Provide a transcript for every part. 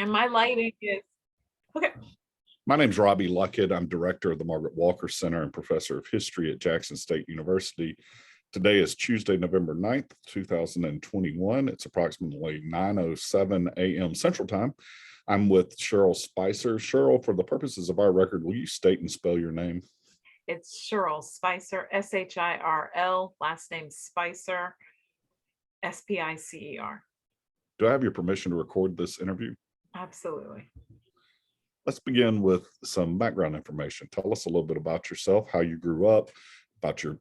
And my lighting is okay. My name's Robbie Luckett. I'm director of the Margaret Walker Center and professor of history at Jackson State University. Today is Tuesday, November 9th, 2021. It's approximately 9:07 a.m. Central Time. I'm with Shirl Spicer. Shirl, for the purposes of our record, will you state and spell your name? It's Shirl Spicer, Shirl, last name Spicer, Spicer. Do I have your permission to record this interview? Absolutely. Let's begin with some background information. Tell us a little bit about yourself, how you grew up, about your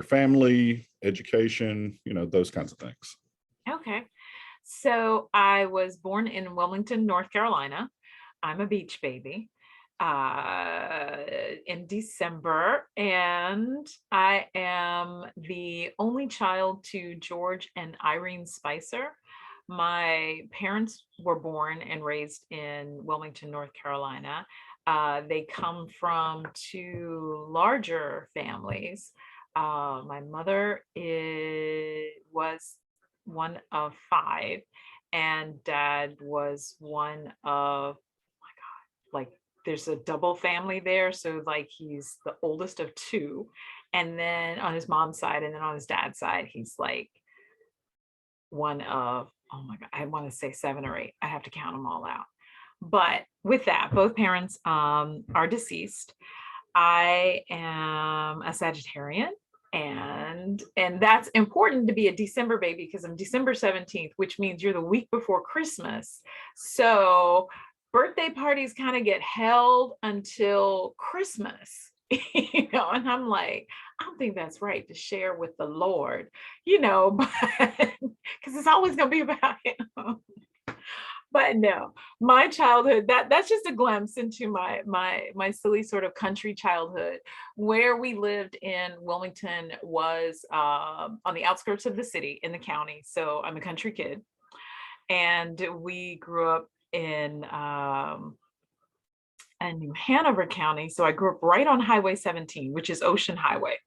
family, education, those kinds of things. Okay. So I was born in Wilmington, North Carolina. I'm a beach baby in December, and I am the only child to George and Irene Spicer. My parents were born and raised in Wilmington, North Carolina. They come from two larger families. My mother was one of five, and dad was one of, oh my God, like there's a double family there. So like he's the oldest of two. And then on his mom's side, and then on his dad's side, he's like one of, oh my God, I want to say seven or eight. I have to count them all out. But with that, both parents are deceased. I am a Sagittarian, and that's important to be a December baby because I'm December 17th, which means you're the week before Christmas. So birthday parties kind of get held until Christmas. And I'm like, I don't think that's right to share with the Lord, but because it's always going to be about him. But no, my childhood, that's just a glimpse into my silly sort of country childhood. Where we lived in Wilmington was on the outskirts of the city in the county. So I'm a country kid, and we grew up in New Hanover County. So I grew up right on Highway 17, which is Ocean Highway.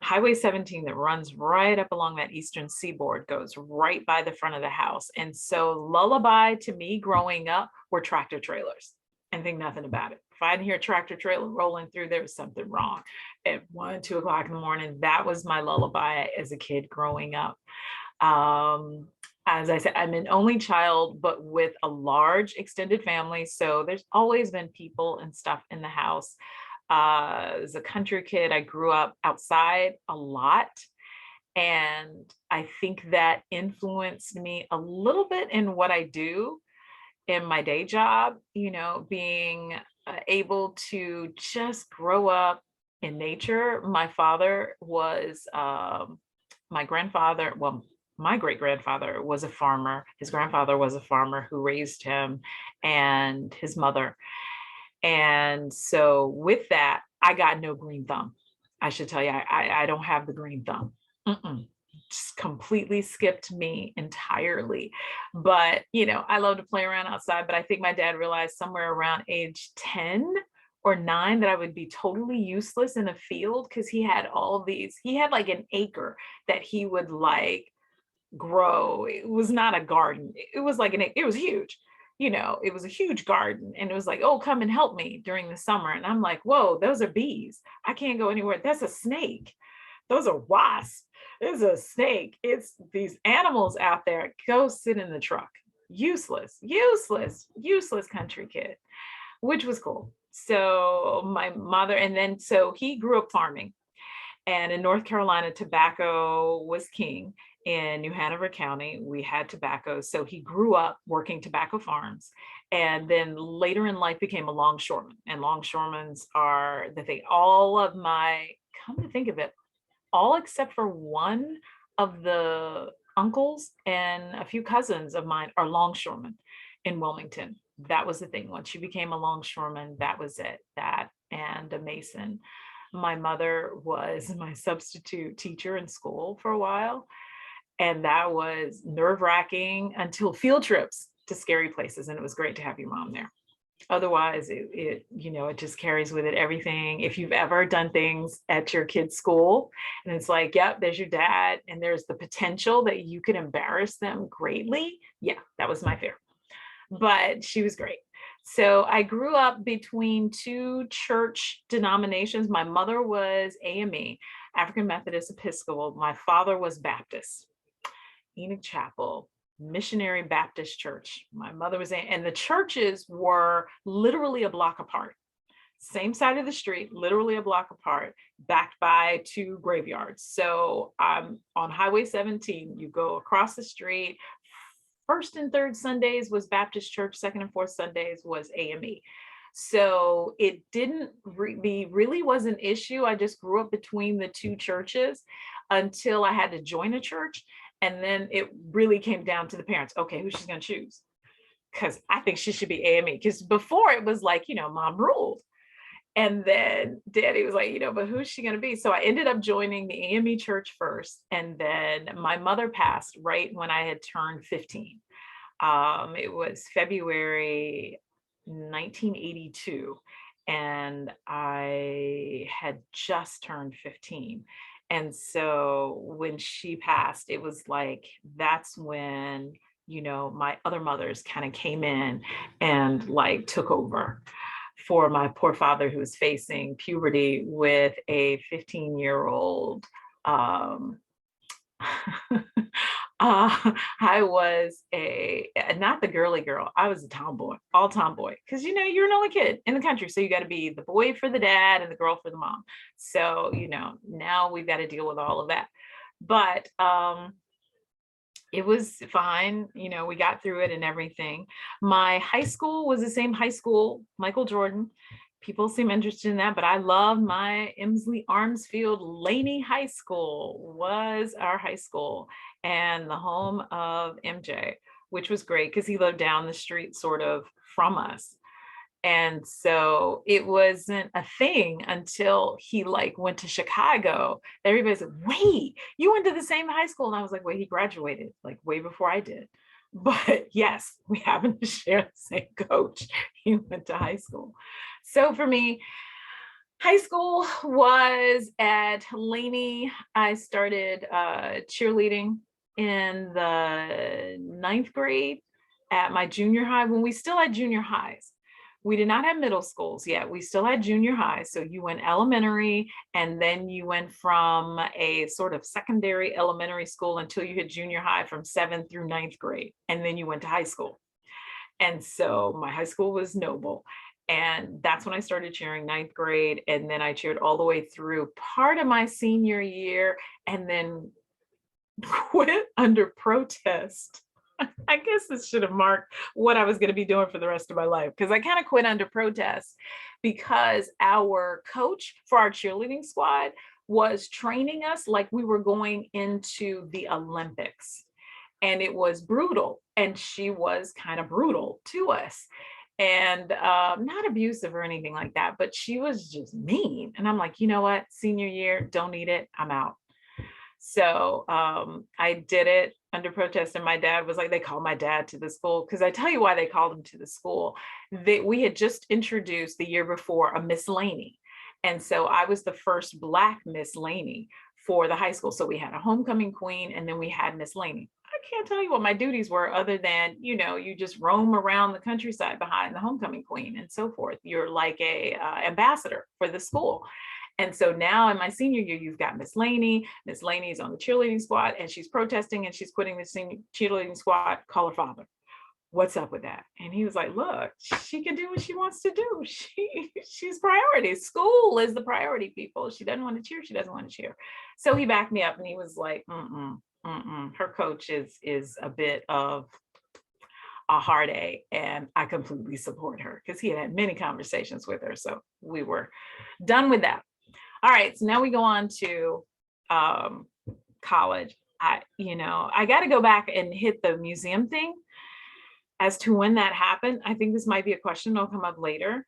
Highway 17 that runs right up along that eastern seaboard goes right by the front of the house. And so lullaby to me growing up were tractor trailers, and think nothing about it. If I didn't hear a tractor trailer rolling through, there was something wrong. At 1, 2 o'clock in the morning, that was my lullaby as a kid growing up. As I said, I'm an only child, but with a large extended family. So there's always been people and stuff in the house. As a country kid, I grew up outside a lot. And I think that influenced me a little bit in what I do in my day job, being able to just grow up in nature. My father was, my grandfather, well, my great-grandfather was a farmer. His grandfather was a farmer who raised him and his mother. And so with that, I got no green thumb. I should tell you, I don't have the green thumb. Just completely skipped me entirely. But, I love to play around outside, but I think my dad realized somewhere around age 10 or 9 that I would be totally useless in a field because he had like an acre that he would like grow. It was not a garden. It was like it was huge. It was a huge garden, and it was like, oh, come and help me during the summer. And I'm like, whoa, those are bees. I can't go anywhere. That's a snake. Those are wasps. There's a snake. It's these animals out there. Go sit in the truck. Useless country kid, which was cool. So my mother, and then so he grew up farming. And in North Carolina, tobacco was king. In New Hanover County, we had tobacco. So he grew up working tobacco farms, and then later in life became a longshoreman. And longshoremen are the thing. Come to think of it, all except for one of the uncles and a few cousins of mine are longshoremen in Wilmington. That was the thing. Once you became a longshoreman, that was it. That and a mason. My mother was my substitute teacher in school for a while. And that was nerve-wracking until field trips to scary places. And it was great to have your mom there. Otherwise, it just carries with it everything. If you've ever done things at your kid's school and it's like, yep, there's your dad, and there's the potential that you could embarrass them greatly. Yeah, that was my fear. but she was great. So I grew up between two church denominations. My mother was AME, African Methodist Episcopal. My father was Baptist, Enoch Chapel, Missionary Baptist Church. My mother was in, and the churches were literally a block apart. Same side of the street, literally a block apart, backed by two graveyards. So on Highway 17, you go across the street. First and third Sundays was Baptist church, second and fourth Sundays was AME. So it didn't really was an issue. I just grew up between the two churches until I had to join a church. And then it really came down to the parents. Okay, who she's going to choose? Because I think she should be AME. Because before it was like, mom ruled. And then daddy was like, but who's she going to be? So I ended up joining the AME church first. And then my mother passed right when I had turned 15. It was February 1982. And I had just turned 15. And so when she passed, it was like, that's when, my other mothers kind of came in and like took over for my poor father, who was facing puberty with a 15-year-old. I was not the girly girl. I was a tomboy, all tomboy, because you're an only kid in the country, so you got to be the boy for the dad and the girl for the mom. So now we've got to deal with all of that. But it was fine. We got through it and everything. My high school was the same high school, Michael Jordan. People seem interested in that, but I love my Emsley Armsfield Laney High School was our high school and the home of MJ, which was great because he lived down the street sort of from us. And so it wasn't a thing until he went to Chicago. Everybody's like, wait, you went to the same high school? And I was like, wait, he graduated way before I did. But yes, we happen to share the same coach. He went to high school. So for me, high school was at Laney. I started cheerleading in the 9th grade at my junior high when we still had junior highs. We did not have middle schools yet. We still had junior high. So you went elementary, and then you went from a sort of secondary elementary school until you hit junior high from 7th through 9th grade. And then you went to high school. And so my high school was Noble. And that's when I started cheering, 9th grade. And then I cheered all the way through part of my senior year and then quit under protest. I guess this should have marked what I was going to be doing for the rest of my life, because I kind of quit under protest because our coach for our cheerleading squad was training us like we were going into the Olympics. And it was brutal. And she was kind of brutal to us. And not abusive or anything like that, but she was just mean. And I'm like, you know what? Senior year, don't need it. I'm out. So I did it under protest, and my dad was like, they called my dad to the school, because I tell you why they called him to the school. We had just introduced the year before a Miss Laney. And so I was the first Black Miss Laney for the high school. So we had a homecoming queen, and then we had Miss Laney. I can't tell you what my duties were other than, you just roam around the countryside behind the homecoming queen and so forth. You're like a ambassador for the school. And so now in my senior year, you've got Miss Laney. Miss Laney is on the cheerleading squad, and she's protesting and she's quitting the senior cheerleading squad. Call her father. What's up with that? And he was like, look, she can do what she wants to do. She's priority. School is the priority, people. She doesn't want to cheer. She doesn't want to cheer. So he backed me up, and he was like, her coach is a bit of a hard A, and I completely support her, because he had many conversations with her. So we were done with that. All right, so now we go on to college. I got to go back and hit the museum thing as to when that happened. I think this might be a question that'll come up later,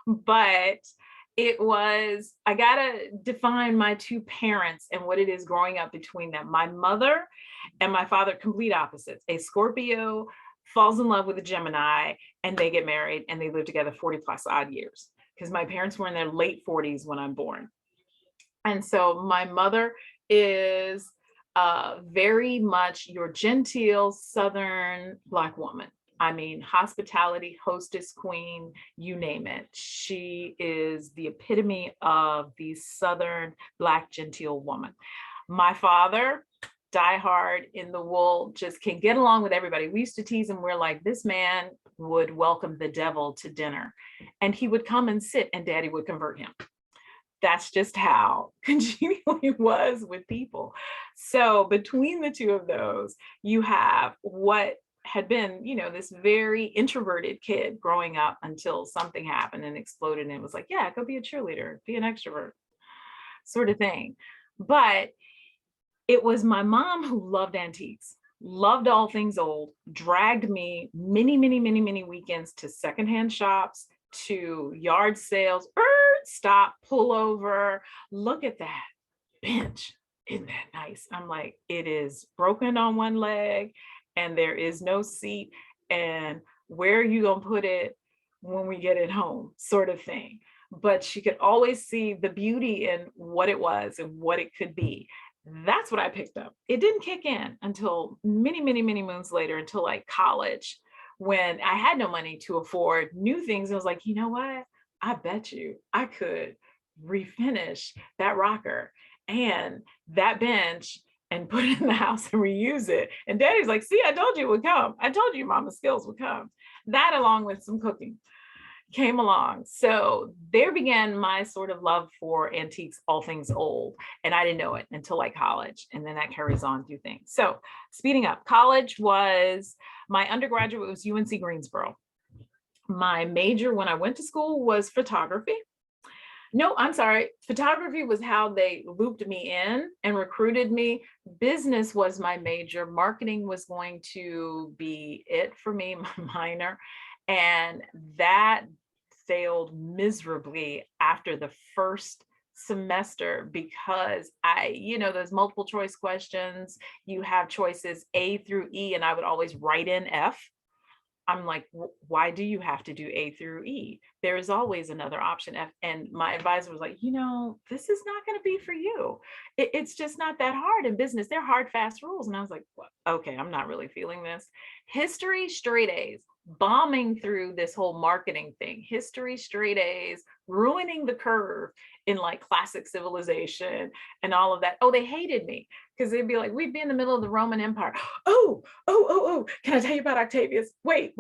but it was, I got to define my two parents and what it is growing up between them. My mother and my father, complete opposites. A Scorpio falls in love with a Gemini, and they get married, and they live together 40 plus odd years, because my parents were in their late 40s when I'm born. And so my mother is very much your genteel Southern Black woman. I mean, hospitality, hostess queen, you name it. She is the epitome of the Southern Black genteel woman. My father, diehard in the wool, just can get along with everybody. We used to tease him. We're like, this man would welcome the devil to dinner, and he would come and sit, and Daddy would convert him. That's just how congenial he was with people. So between the two of those, you have what had been, this very introverted kid growing up until something happened and exploded. And it was like, yeah, go be a cheerleader, be an extrovert sort of thing. But it was my mom who loved antiques, loved all things old, dragged me many weekends to secondhand shops, to yard sales. Stop, pull over, look at that bench. Isn't that nice? I'm like, it is broken on one leg and there is no seat. And where are you going to put it when we get it home, sort of thing. But she could always see the beauty in what it was and what it could be. That's what I picked up. It didn't kick in until many moons later, until like college, when I had no money to afford new things. I was like, you know what? I bet you I could refinish that rocker and that bench and put it in the house and reuse it. And Daddy's like, see, I told you it would come. I told you Mama's skills would come. That, along with some cooking, came along. So there began my sort of love for antiques, all things old. And I didn't know it until like college. And then that carries on through things. So speeding up, college was, my undergraduate was UNC Greensboro. My major when I went to school was photography. No, I'm sorry. Photography was how they looped me in and recruited me. Business was my major. Marketing was going to be it for me, my minor. And that failed miserably after the first semester because those multiple choice questions, you have choices A through E, and I would always write in F. I'm like, why do you have to do A through E? There is always another option F. And my advisor was like, this is not going to be for you. It's just not that hard in business. They're hard, fast rules. And I was like, well, okay, I'm not really feeling this. History, straight A's, bombing through this whole marketing thing. History, straight A's, ruining the curve in like classic civilization and all of that. Oh, they hated me because they'd be like, we'd be in the middle of the Roman Empire. Oh, can I tell you about Octavius? Wait,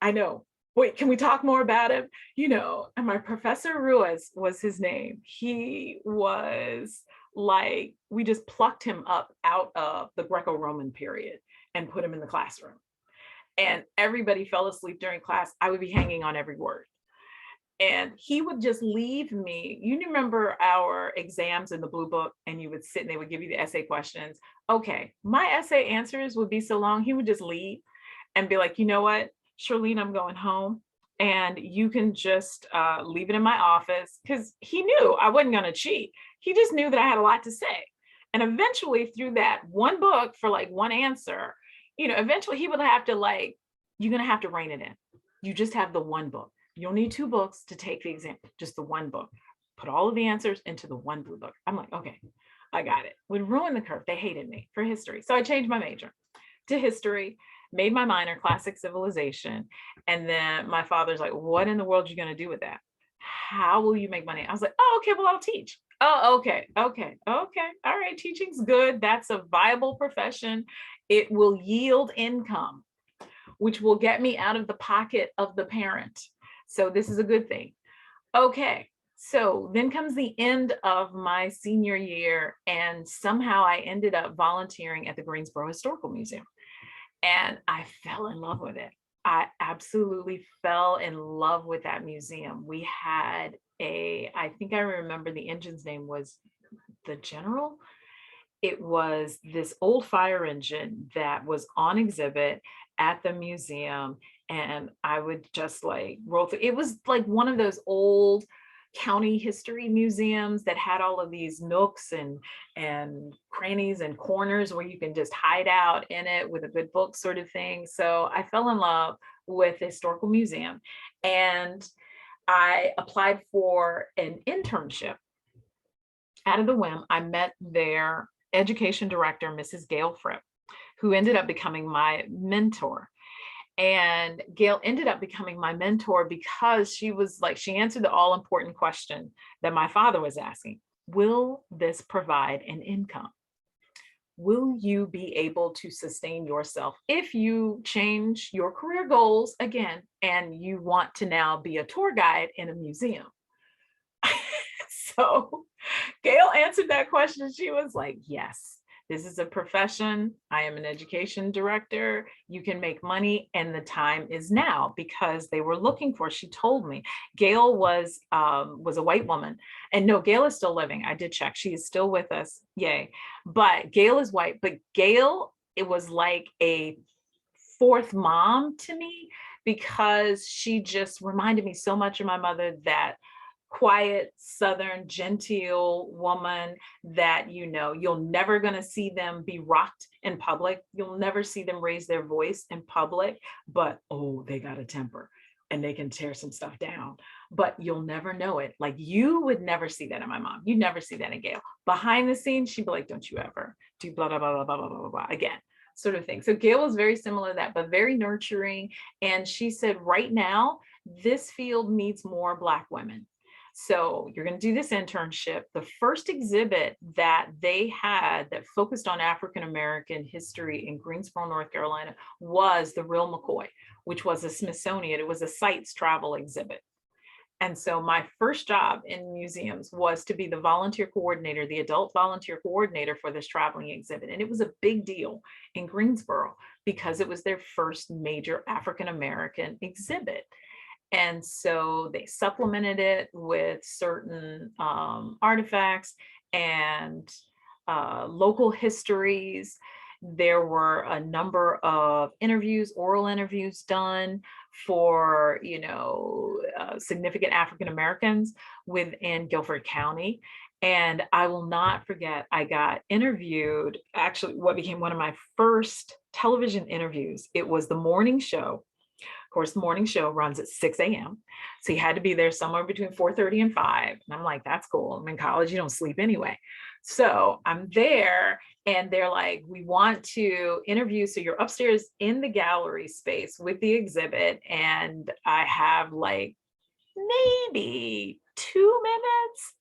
I know. Wait, can we talk more about him? And my Professor Ruiz was his name. He was like, we just plucked him up out of the Greco-Roman period and put him in the classroom. And everybody fell asleep during class. I would be hanging on every word. And he would just leave me. You remember our exams in the blue book, and you would sit and they would give you the essay questions. Okay, my essay answers would be so long, he would just leave and be like, you know what, Shirlene, I'm going home and you can just leave it in my office, because he knew I wasn't going to cheat. He just knew that I had a lot to say. And eventually through that one book for like one answer, eventually he would have to you're going to have to rein it in. You just have the one book. You don't need two books to take the exam, just the one book. Put all of the answers into the one blue book. I'm like, okay, I got it. Would ruin the curve. They hated me for history. So I changed my major to history, made my minor classic civilization. And then my father's like, what in the world are you going to do with that? How will you make money? I was like, oh, okay, well, I'll teach. Oh, okay. All right, teaching's good. That's a viable profession. It will yield income, which will get me out of the pocket of the parent. So this is a good thing. Okay, so then comes the end of my senior year, and somehow I ended up volunteering at the Greensboro Historical Museum. And I fell in love with it. I absolutely fell in love with that museum. We had I think I remember the engine's name was the General. It was this old fire engine that was on exhibit at the museum. And I would just roll through. It was like one of those old county history museums that had all of these nooks and crannies and corners where you can just hide out in it with a good book, sort of thing. So I fell in love with the historical museum, and I applied for an internship. Out of the whim, I met their education director, Mrs. Gail Fripp, who ended up becoming my mentor. And Gail ended up becoming my mentor because she was like, she answered the all important question that my father was asking: will this provide an income? Will you be able to sustain yourself if you change your career goals again and you want to now be a tour guide in a museum? So Gail answered that question. She was like, yes, this is a profession. I am an education director. You can make money, and the time is now, because they were looking for, she told me, Gail was a white woman. And no, Gail is still living. I did check. She is still with us. Yay. But Gail is white. But Gail, it was like a fourth mom to me, because she just reminded me so much of my mother, that quiet, Southern, genteel woman that, you know, you're never going to see them be rocked in public. You'll never see them raise their voice in public, but oh, they got a temper and they can tear some stuff down, but you'll never know it. Like, you would never see that in my mom. You'd never see that in Gail. Behind the scenes, she'd be like, don't you ever do blah, blah, blah, blah, blah, blah, blah, blah again, sort of thing. So Gail was very similar to that, but very nurturing. And she said, right now, this field needs more Black women. So you're going to do this internship. The first exhibit that they had that focused on African-American history in Greensboro, North Carolina, was the Real McCoy, which was a Smithsonian. It was a sites travel exhibit. And so my first job in museums was to be the volunteer coordinator, the adult volunteer coordinator for this traveling exhibit. And it was a big deal in Greensboro because it was their first major African-American exhibit. And so they supplemented it with certain artifacts and local histories. There were a number of interviews, oral interviews done for, you know, significant African Americans within Guilford County. And I will not forget, I got interviewed, actually what became one of my first television interviews. It was the morning show. Of course, the morning show runs at 6 a.m. So you had to be there somewhere between 4:30 and 5. And I'm like, that's cool. I'm in college, you don't sleep anyway. So I'm there and they're like, we want to interview. So you're upstairs in the gallery space with the exhibit. And I have like maybe 2 minutes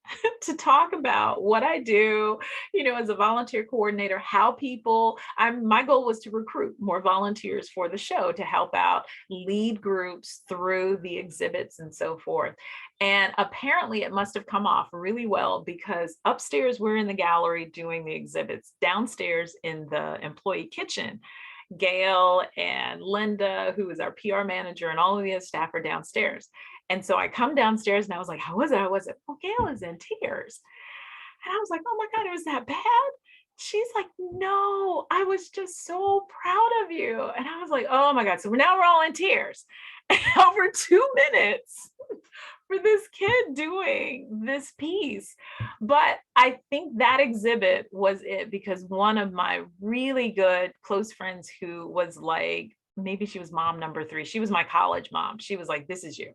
to talk about what I do, you know, as a volunteer coordinator, how people, my goal was to recruit more volunteers for the show to help out, lead groups through the exhibits and so forth. And apparently it must have come off really well, because upstairs we're in the gallery doing the exhibits. Downstairs in the employee kitchen, Gail and Linda, who is our PR manager, and all of the other staff are downstairs. And so I come downstairs and I was like, how was it? How was it? Well, Gail is in tears. And I was like, oh my God, it was that bad? She's like, no, I was just so proud of you. And I was like, oh my God. So now we're all in tears over 2 minutes for this kid doing this piece. But I think that exhibit was it, because one of my really good close friends, who was like, maybe she was mom number 3. She was my college mom. She was like, this is you.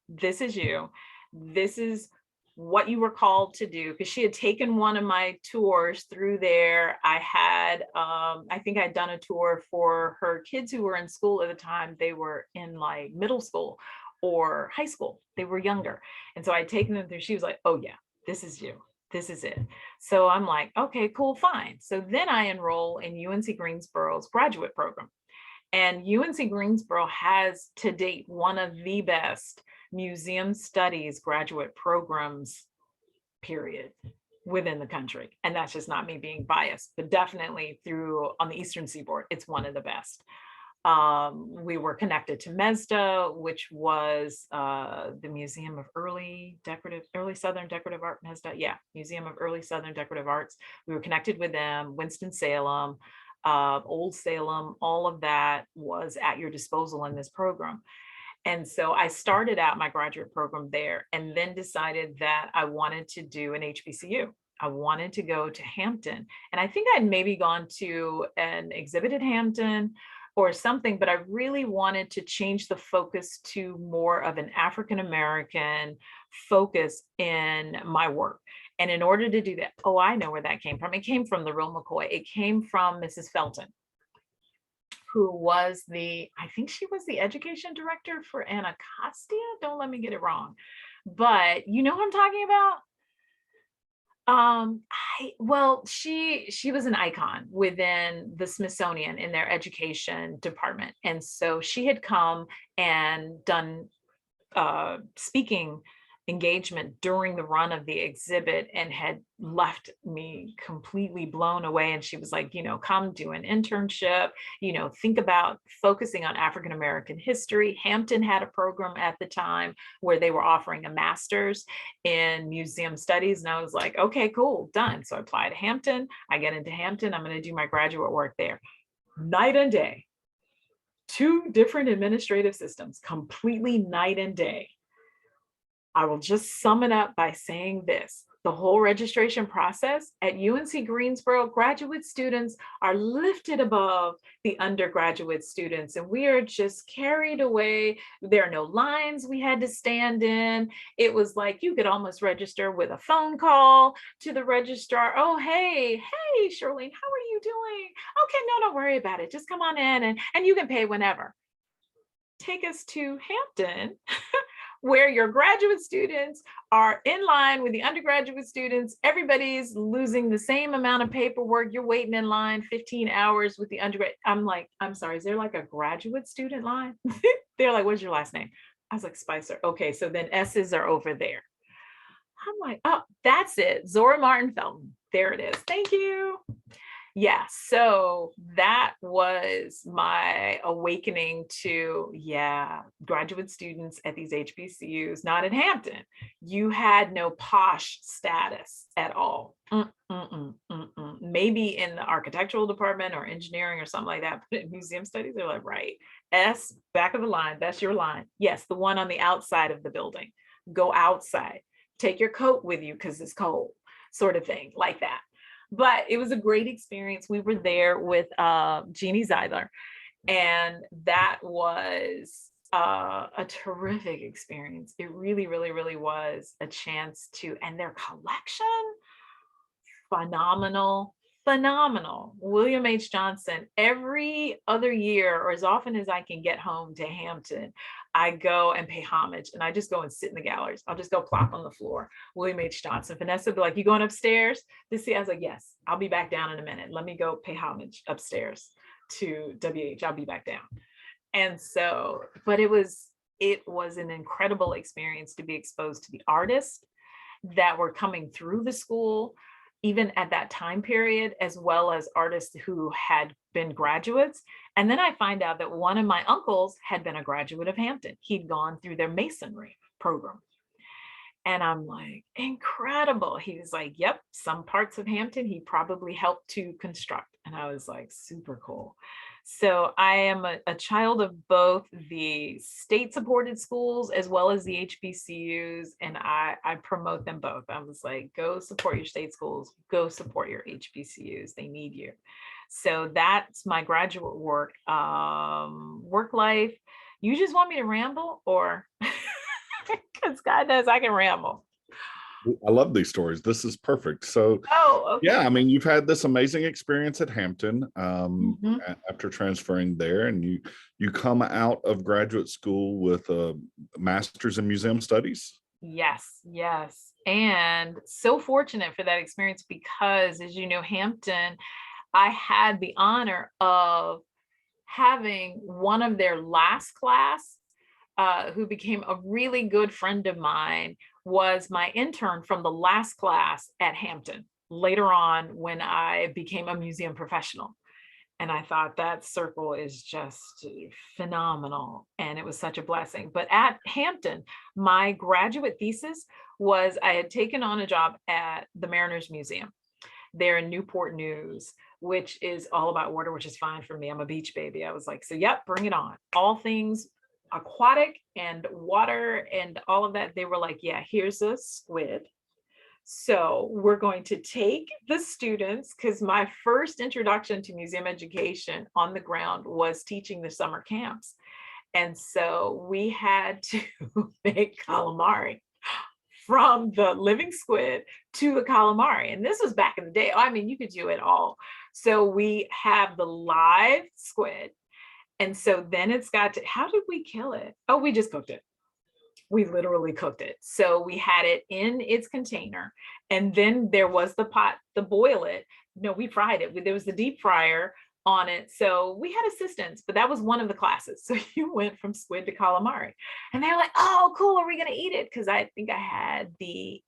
This is you. This is what you were called to do, because she had taken one of my tours through there. I had, I think I'd done a tour for her kids who were in school at the time. They were in like middle school or high school. They were younger. And so I'd taken them through. She was like, oh yeah, this is you. This is it. So I'm like, okay, cool, fine. So then I enroll in UNC Greensboro's graduate program. And UNC Greensboro has to date one of the best museum studies graduate programs, period, within the country. And that's just not me being biased, but definitely through on the Eastern Seaboard, it's one of the best. We were connected to MESDA, which was the Museum of Early Southern Decorative Art, MESDA, yeah, Museum of Early Southern Decorative Arts. We were connected with them, Winston-Salem, Old Salem, all of that was at your disposal in this program. And so I started out my graduate program there, and then decided that I wanted to do an HBCU. I wanted to go to Hampton. And I think I'd maybe gone to an exhibit at Hampton or something, but I really wanted to change the focus to more of an African-American focus in my work. And in order to do that, oh, I know where that came from. It came from the Real McCoy. It came from Mrs. Felton. who was I think she was the education director for Anacostia. Don't let me get it wrong. But you know what I'm talking about? She was an icon within the Smithsonian in their education department. And so she had come and done speaking engagement during the run of the exhibit and had left me completely blown away. And she was like, come do an internship, think about focusing on African American history. Hampton had a program at the time where they were offering a master's in museum studies. And I was like, okay, cool, done. So I applied to Hampton. I get into Hampton. I'm going to do my graduate work there. Night and day. Two different administrative systems, completely night and day. I will just sum it up by saying this. The whole registration process at UNC Greensboro, graduate students are lifted above the undergraduate students, and we are just carried away. There are no lines we had to stand in. It was like you could almost register with a phone call to the registrar. Oh, hey, Shirlene, how are you doing? Okay, no, don't worry about it. Just come on in and you can pay whenever. Take us to Hampton, where your graduate students are in line with the undergraduate students. Everybody's losing the same amount of paperwork. You're waiting in line 15 hours with the undergrad. I'm like, I'm sorry, is there like a graduate student line? They're like, what's your last name? I was like, Spicer. Okay, so then S's are over there. I'm like, oh, that's it. Zora Martin Felton. There it is. Thank you. Yeah, so that was my awakening to, graduate students at these HBCUs, not in Hampton. You had no posh status at all. Maybe in the architectural department or engineering or something like that, but in museum studies, they're like, right, S, back of the line, that's your line. Yes, the one on the outside of the building. Go outside, take your coat with you because it's cold, sort of thing, like that. But it was a great experience. We were there with Jeannie Zeidler, and that was a terrific experience. It really, really, really was a chance to, and their collection, phenomenal. William H. Johnson, every other year, or as often as I can get home to Hampton, I go and pay homage, and I just go and sit in the galleries. I'll just go plop on the floor. William H. Johnson. Vanessa would be like, you going upstairs to see? I was like, yes, I'll be back down in a minute. Let me go pay homage upstairs to WH. I'll be back down. And so, but it was an incredible experience to be exposed to the artists that were coming through the school, even at that time period, as well as artists who had been graduates. And then I find out that one of my uncles had been a graduate of Hampton. He'd gone through their masonry program. And I'm like, incredible. He was like, yep, some parts of Hampton he probably helped to construct. And I was like, super cool. So I am a child of both the state-supported schools as well as the HBCUs, and I promote them both. I was like, go support your state schools, go support your HBCUs. They need you. So that's my graduate work. Work life. You just want me to ramble, or because God knows I can ramble. I love these stories. This is perfect. So, okay. Yeah, I mean, you've had this amazing experience at Hampton after transferring there, and you come out of graduate school with a master's in museum studies. Yes. And so fortunate for that experience because, as you know, Hampton, I had the honor of having one of their last class who became a really good friend of mine, was my intern from the last class at Hampton later on when I became a museum professional. And I thought that circle is just phenomenal. And it was such a blessing. But at Hampton, my graduate thesis was I had taken on a job at the Mariners Museum there in Newport News, which is all about water, which is fine for me. I'm a beach baby. I was like, so yep, bring it on. All things aquatic and water and all of that. They were like, yeah, here's a squid. So we're going to take the students, because my first introduction to museum education on the ground was teaching the summer camps. And so we had to make calamari from the living squid to the calamari. And this was back in the day. I mean, you could do it all. So we have the live squid. And so then it's got to, how did we kill it? Oh, we just cooked it. We literally cooked it. So we had it in its container, and then there was the pot to boil it. No, we fried it. There was the deep fryer on it. So we had assistants, but that was one of the classes. So you went from squid to calamari, and they're like, oh, cool. Are we going to eat it? Because I think I had eight,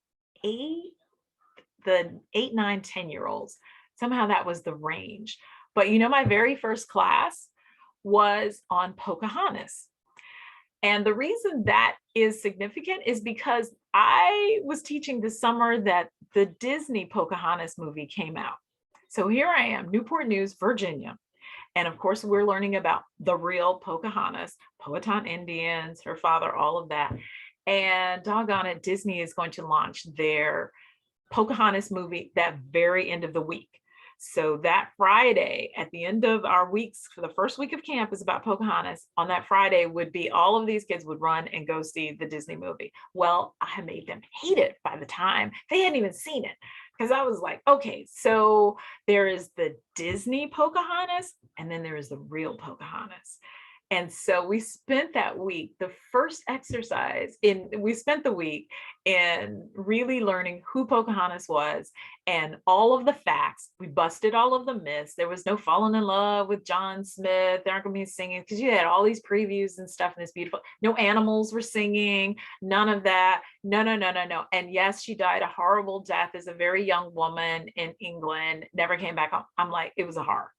the 8, 9, 10-year-olds. Somehow that was the range. But my very first class was on Pocahontas. And the reason that is significant is because I was teaching the summer that the Disney Pocahontas movie came out. So here I am, Newport News, Virginia. And of course, we're learning about the real Pocahontas, Powhatan Indians, her father, all of that. And doggone it, Disney is going to launch their Pocahontas movie that very end of the week. So that Friday at the end of our weeks for the first week of camp is about Pocahontas. On that Friday would be all of these kids would run and go see the Disney movie. Well, I made them hate it by the time they hadn't even seen it, because I was like, okay, so there is the Disney Pocahontas and then there is the real Pocahontas. And so we spent that week, the first exercise we spent the week in really learning who Pocahontas was and all of the facts. We busted all of the myths. There was no falling in love with John Smith. There aren't going to be singing, because you had all these previews and stuff, and it's beautiful. No animals were singing, none of that. No. And yes, she died a horrible death as a very young woman in England, never came back home. I'm like, it was a horror.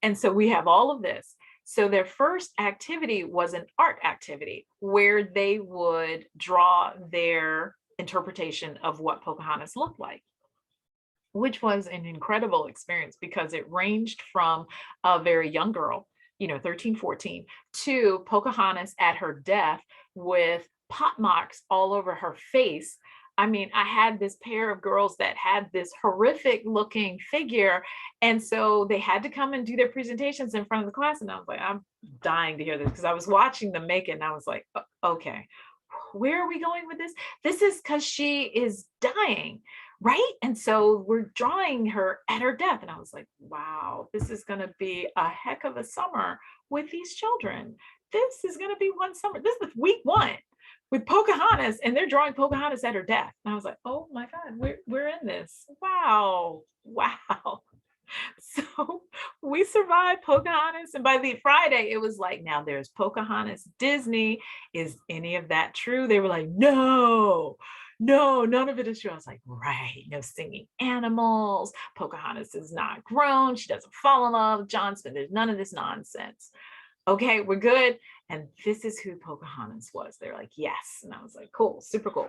And so we have all of this. So their first activity was an art activity where they would draw their interpretation of what Pocahontas looked like, which was an incredible experience because it ranged from a very young girl, 13, 14, to Pocahontas at her death with pot marks all over her face. I mean, I had this pair of girls that had this horrific looking figure. And so they had to come and do their presentations in front of the class. And I was like, I'm dying to hear this, because I was watching them make it. And I was like, okay, where are we going with this? This is because she is dying, right? And so we're drawing her at her death. And I was like, wow, this is going to be a heck of a summer with these children. This is going to be one summer. This is week 1. With Pocahontas, and they're drawing Pocahontas at her death. And I was like, oh my God, we're in this. Wow. So we survived Pocahontas. And by the Friday, it was like, now there's Pocahontas Disney. Is any of that true? They were like, no, none of it is true. I was like, right, no singing animals. Pocahontas is not grown. She doesn't fall in love with John Smith. There's none of this nonsense. Okay, we're good. And this is who Pocahontas was. They're like, yes. And I was like, cool, super cool.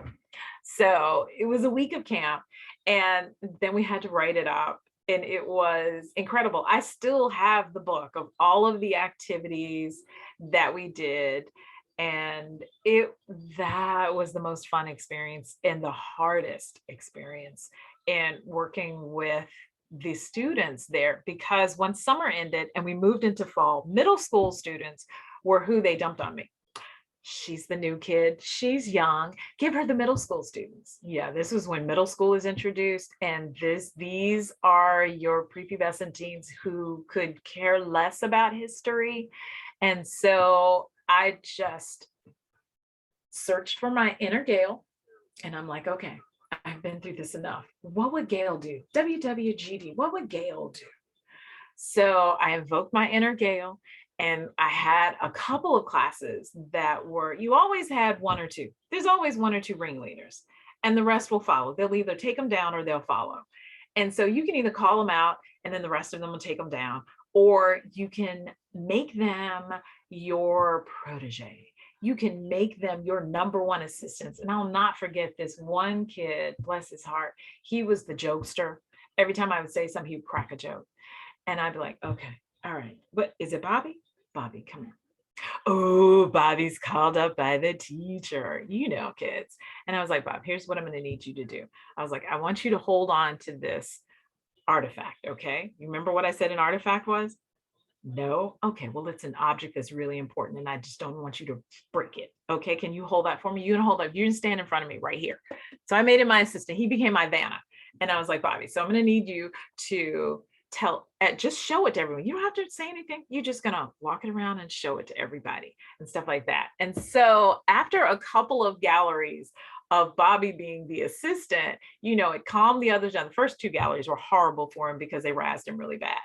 So it was a week of camp, and then we had to write it up, and it was incredible. I still have the book of all of the activities that we did. And that was the most fun experience and the hardest experience in working with the students there, because when summer ended and we moved into fall, middle school students were who they dumped on me. She's the new kid. She's young. Give her the middle school students. Yeah, this was when middle school is introduced. And these are your prepubescent teens who could care less about history. And so I just searched for my inner Gail. And I'm like, okay, I've been through this enough. What would Gail do? WWGD, what would Gail do? So I invoked my inner Gail, and I had a couple of classes that were, you always had one or two. There's always one or two ringleaders, and the rest will follow. They'll either take them down or they'll follow. And so you can either call them out and then the rest of them will take them down, or you can make them your protege. You can make them your number one assistants. And I'll not forget this one kid, bless his heart. He was the jokester. Every time I would say something, he would crack a joke. And I'd be like, okay, all right. But is it Bobby? Bobby, come here. Oh, Bobby's called up by the teacher, kids. And I was like, Bob, here's what I'm going to need you to do. I was like, I want you to hold on to this artifact. Okay. You remember what I said an artifact was? No. Okay. Well, it's an object that's really important, and I just don't want you to break it. Okay. Can you hold that for me? You can hold that. You can stand in front of me right here. So I made him my assistant. He became my Vanna. And I was like, Bobby, so I'm going to need you to just show it to everyone. You don't have to say anything. You're just gonna walk it around and show it to everybody and stuff like that. And so after a couple of galleries of Bobby being the assistant, it calmed the others down. The first two galleries were horrible for him because they razzed him really bad.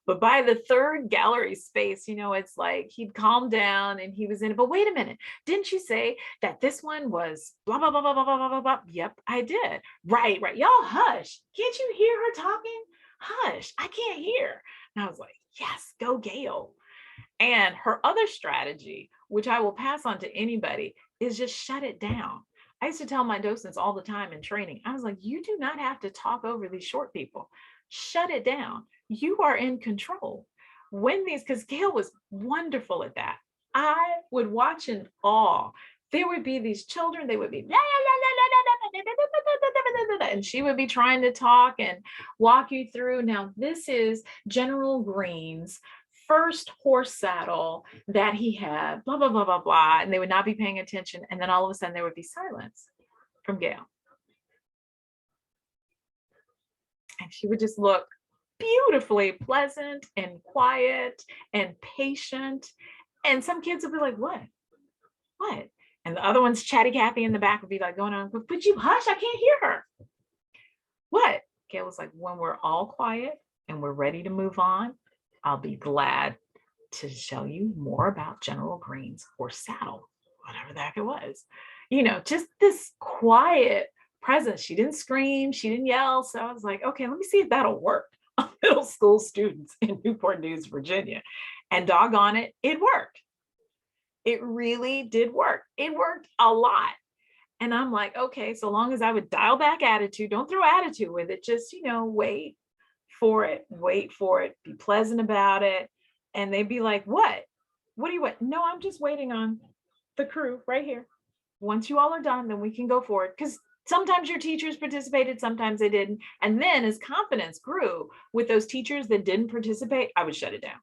But by the third gallery space, it's like he'd calmed down and he was in it. But wait a minute, didn't you say that this one was blah, blah, blah, blah, blah, blah, blah, blah, blah? Yep, I did. Right. Y'all hush. Can't you hear her talking? Hush, I can't hear. And I was like, yes, go Gail. And her other strategy, which I will pass on to anybody, is just shut it down. I used to tell my docents all the time in training, I was like, you do not have to talk over these short people. Shut it down. You are in control. Because Gail was wonderful at that. I would watch in awe. There would be these children, they would be, and she would be trying to talk and walk you through. Now, this is General Green's first horse saddle that he had, blah, blah, blah, blah, blah. And they would not be paying attention. And then all of a sudden there would be silence from Gail. And she would just look beautifully pleasant and quiet and patient. And some kids would be like, what? And the other one's Chatty Cathy in the back would be like going on, but you hush, I can't hear her. What? Gail was like, when we're all quiet and we're ready to move on, I'll be glad to tell you more about General Green's horse saddle, whatever the heck it was. Just this quiet presence. She didn't scream, she didn't yell. So I was like, okay, let me see if that'll work on middle school students in Newport News, Virginia. And doggone it, it worked. It really did work. It worked a lot. And I'm like, okay, so long as I would dial back attitude, don't throw attitude with it, just, wait for it, be pleasant about it. And they'd be like, what do you want? No, I'm just waiting on the crew right here. Once you all are done, then we can go for it. Because sometimes your teachers participated, sometimes they didn't. And then as confidence grew with those teachers that didn't participate, I would shut it down.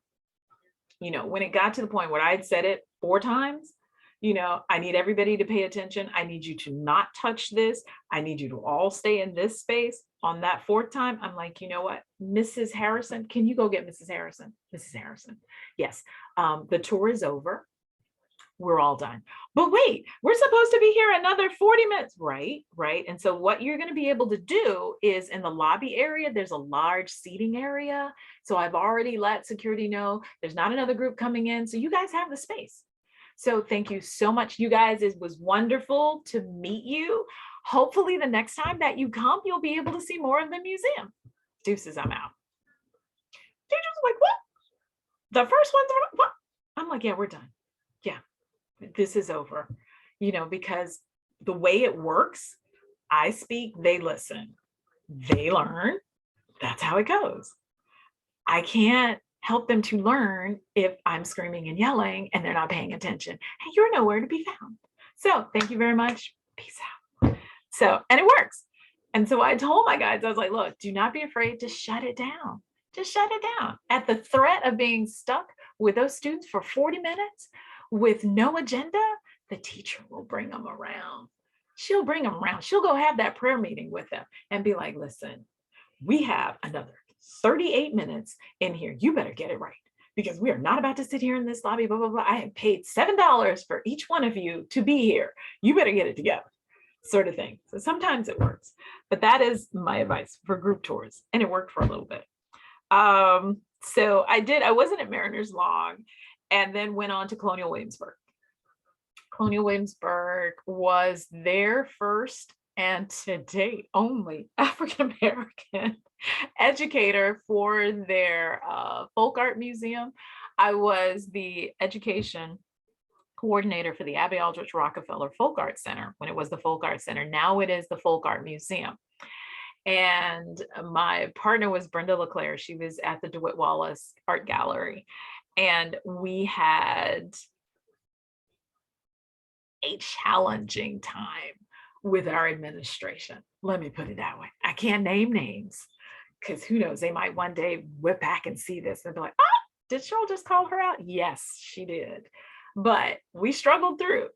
When it got to the point where I'd said it 4 times, I need everybody to pay attention. I need you to not touch this. I need you to all stay in this space. On that 4th time, I'm like, you know what, Mrs. Harrison, can you go get Mrs. Harrison? Mrs. Harrison, yes, the tour is over. We're all done. But wait, we're supposed to be here another 40 minutes, right? And so what you're going to be able to do is in the lobby area, there's a large seating area. So I've already let security know there's not another group coming in. So you guys have the space. So thank you so much, you guys. It was wonderful to meet you. Hopefully the next time that you come, you'll be able to see more of the museum. Deuces, I'm out. Teachers like, what? The first one's what? I'm like, yeah, we're done. Yeah, this is over. Because the way it works, I speak, they listen, they learn. That's how it goes. I can't help them to learn if I'm screaming and yelling and they're not paying attention. Hey, you're nowhere to be found. So thank you very much. Peace out. So, and it works. And so I told my guys, I was like, look, do not be afraid to shut it down. Just shut it down. At the threat of being stuck with those students for 40 minutes with no agenda, the teacher will bring them around. She'll bring them around. She'll go have that prayer meeting with them and be like, listen, we have another 38 minutes in here. You better get it right, because we are not about to sit here in this lobby, blah, blah, blah. I have paid $7 for each one of you to be here. You better get it together, sort of thing. So sometimes it works, but that is my advice for group tours. And it worked for a little bit. So I wasn't at Mariners long, and then went on to Colonial Williamsburg. Colonial Williamsburg was their first and to date only African-American educator for their folk art museum. I was the education coordinator for the Abbey Aldrich Rockefeller Folk Art Center when it was the Folk Art Center. Now it is the Folk Art Museum. And my partner was Brenda LeClaire. She was at the DeWitt Wallace Art Gallery. And we had a challenging time with our administration. Let me put it that way. I can't name names because who knows, they might one day whip back and see this and be like, oh, did Shirl just call her out? Yes, she did. But we struggled through.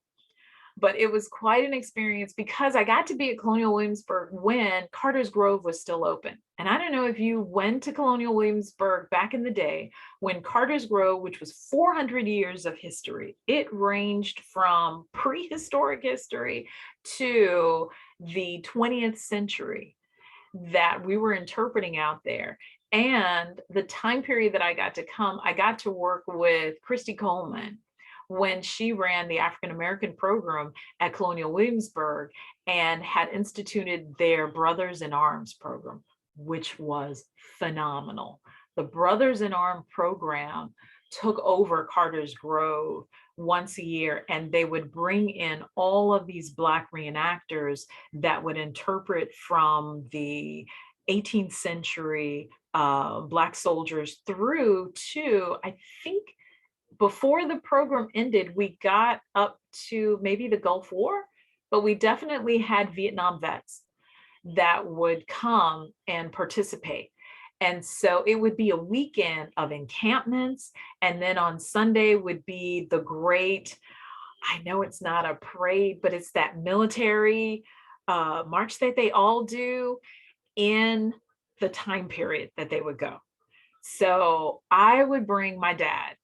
but it was quite an experience because I got to be at Colonial Williamsburg when Carter's Grove was still open. And I don't know if you went to Colonial Williamsburg back in the day when Carter's Grove, which was 400 years of history, it ranged from prehistoric history to the 20th century that we were interpreting out there. And the time period that I got to come, I got to work with Christy Coleman when she ran the African American program at Colonial Williamsburg and had instituted their Brothers in Arms program, which was phenomenal. The Brothers in Arms program took over Carter's Grove once a year, and they would bring in all of these Black reenactors that would interpret from the 18th century Black soldiers through to, I think, before the program ended, we got up to maybe the Gulf War, but we definitely had Vietnam vets that would come and participate. And so it would be a weekend of encampments. And then on Sunday would be the great, I know it's not a parade, but it's that military march that they all do in the time period that they would go. So I would bring my dad,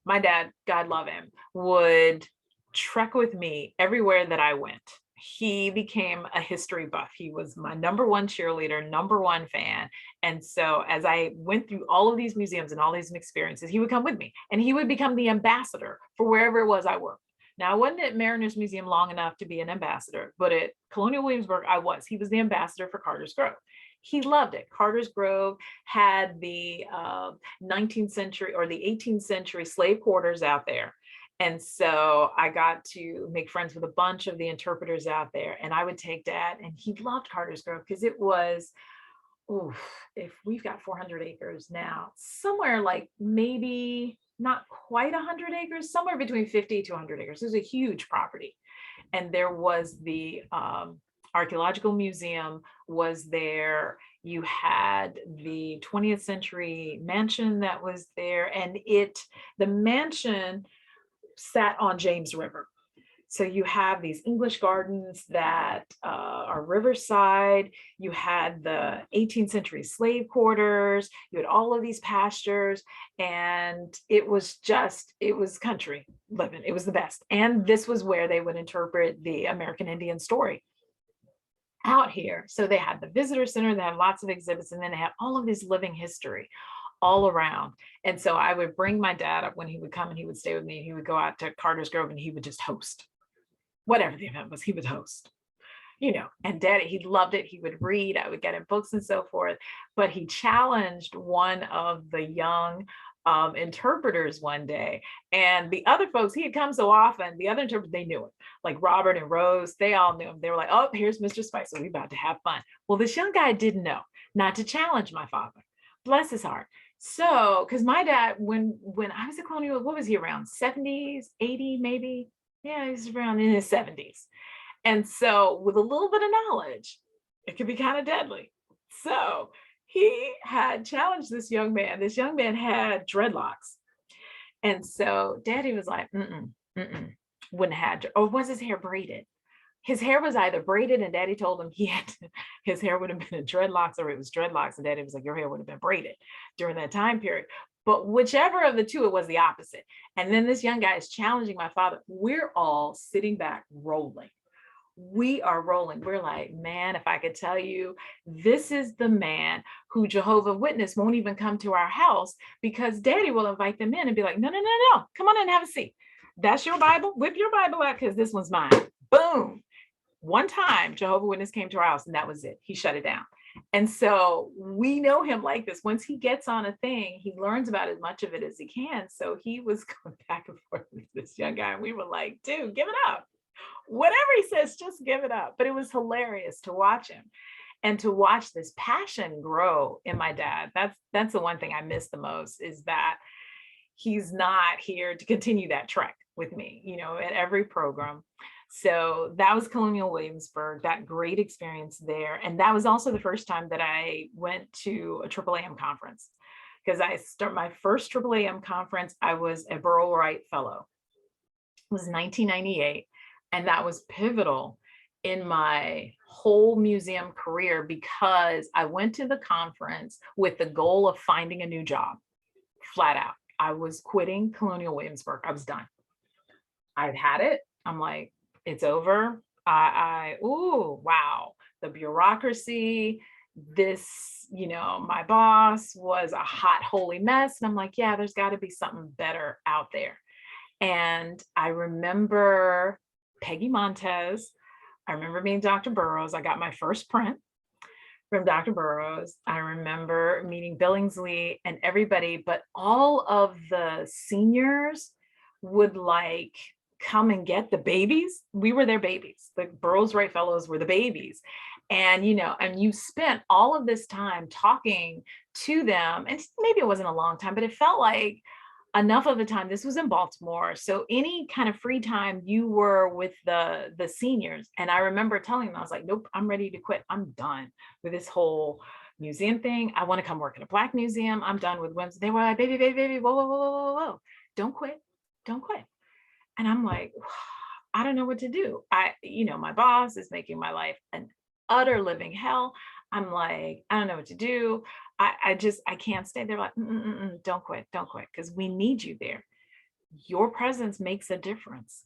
God love him, would trek with me everywhere that I went. He became a history buff. He was my number one cheerleader, number one fan. And so as I went through all of these museums and all these experiences, he would come with me and he would become the ambassador for wherever it was I worked. Now, I wasn't at Mariners Museum long enough to be an ambassador, but at Colonial Williamsburg, I was. He was the ambassador for Carter's Grove. He loved it. Carter's Grove had the 19th century or the 18th century slave quarters out there. And so I got to make friends with a bunch of the interpreters out there. And I would take Dad, and he loved Carter's Grove because it was, oof, if we've got 400 acres now, somewhere like maybe not quite 100 acres, somewhere between 50 to 100 acres. It was a huge property. And there was the Archaeological Museum was there. You had the 20th century mansion that was there, and the mansion sat on James River. So you have these English gardens that are riverside. You had the 18th century slave quarters. You had all of these pastures, and it was country living. It was the best. And this was where they would interpret the American Indian story out here. So they had the visitor center, they had lots of exhibits, and then they had all of this living history all around. And so I would bring my dad up when he would come and he would stay with me. He would go out to Carter's Grove and he would just host. Whatever the event was, he would host. And Daddy, he loved it. He would read, I would get him books and so forth. But he challenged one of the young interpreters one day, and the other folks, he had come so often, the other interpreters, they knew it, like Robert and Rose, they all knew him. They were like, oh, here's Mr. Spicer, we about to have fun. Well, this young guy didn't know not to challenge my father, bless his heart. So, because my dad, when I was at Colonial, what was he around, 70s, 80 maybe? Yeah, he's around in his 70s. And so with a little bit of knowledge, it could be kind of deadly. So he had challenged this young man. This young man had dreadlocks. And so Daddy was like, wouldn't have, or was his hair braided? His hair was either braided, and Daddy told him his hair would have been in dreadlocks, or it was dreadlocks. And Daddy was like, your hair would have been braided during that time period. But whichever of the two, it was the opposite. And then this young guy is challenging my father. We're all sitting back rolling. We are rolling. We're like, man, if I could tell you, this is the man who Jehovah's Witness won't even come to our house because Daddy will invite them in and be like, no, come on in and have a seat. That's your Bible. Whip your Bible out because this one's mine. Boom. One time, Jehovah's Witness came to our house and that was it. He shut it down. And so we know him like this. Once he gets on a thing, he learns about as much of it as he can. So he was going back and forth with this young guy. And we were like, dude, give it up. Whatever he says, just give it up. But it was hilarious to watch him and to watch this passion grow in my dad. That's the one thing I miss the most, is that he's not here to continue that trek with me, at every program. So that was Colonial Williamsburg, that great experience there. And that was also the first time that I went to a AAAM conference, because my first AAAM conference, I was a Burrow Wright Fellow. It was 1998. And that was pivotal in my whole museum career because I went to the conference with the goal of finding a new job, flat out. I was quitting Colonial Williamsburg. I was done. I've had it. I'm like, it's over. Ooh, wow. The bureaucracy, this, my boss was a hot, holy mess. And I'm like, yeah, there's got to be something better out there. And I remember Peggy Montez. I remember meeting Dr. Burroughs. I got my first print from Dr. Burroughs. I remember meeting Billingsley and everybody, but all of the seniors would like come and get the babies. We were their babies. The Burroughs Wright Fellows were the babies. And, and you spent all of this time talking to them. And maybe it wasn't a long time, but it felt like enough of the time. This was in Baltimore. So any kind of free time you were with the seniors. And I remember telling them, I was like, nope, I'm ready to quit. I'm done with this whole museum thing. I want to come work in a Black museum. I'm done with Wednesday. They were like, baby, whoa, whoa, whoa, whoa, whoa. Don't quit. Don't quit. And I'm like, I don't know what to do. My boss is making my life an utter living hell. I'm like, I don't know what to do. I can't stay. They're like, don't quit, because we need you there. Your presence makes a difference.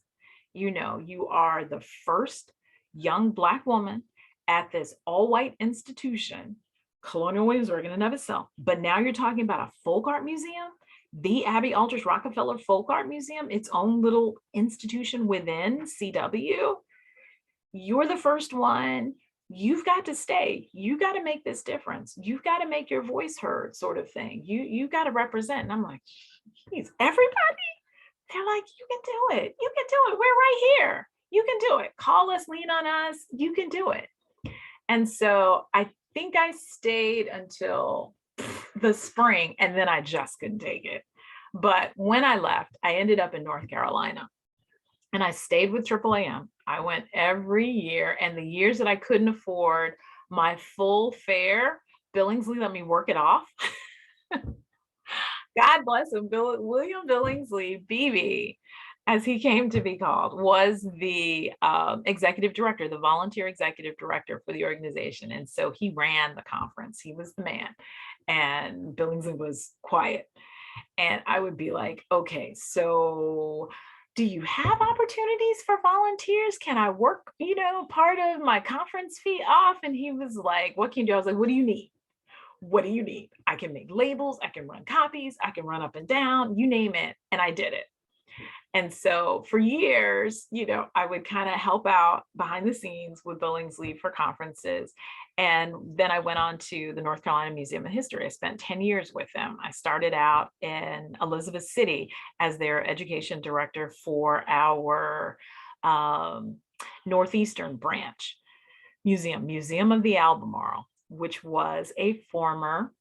You are the first young Black woman at this all-white institution, Colonial Williamsburg in and of itself. But now you're talking about a folk art museum, the Abby Aldrich Rockefeller Folk Art Museum, its own little institution within CW. You're the first one. You've got to stay. You got to make this difference. You've got to make your voice heard, sort of thing. You got to represent. And I'm like, geez, everybody? They're like, you can do it. You can do it. We're right here. You can do it. Call us, lean on us. You can do it. And so I think I stayed until the spring, and then I just couldn't take it. But when I left, I ended up in North Carolina. And I stayed with AAAM. I went every year, and the years that I couldn't afford my full fare, Billingsley let me work it off. God bless him. William Billingsley, BB, as he came to be called, was the executive director, the volunteer executive director for the organization. And so he ran the conference. He was the man. And Billingsley was quiet. And I would be like, okay, so do you have opportunities for volunteers? Can I work, part of my conference fee off? And he was like, what can you do? I was like, what do you need? What do you need? I can make labels. I can run copies. I can run up and down, you name it. And I did it. And so for years, I would kind of help out behind the scenes with Billingsley for conferences. And then I went on to the North Carolina Museum of History. I spent 10 years with them. I started out in Elizabeth City as their education director for our Northeastern branch Museum of the Albemarle, which was a former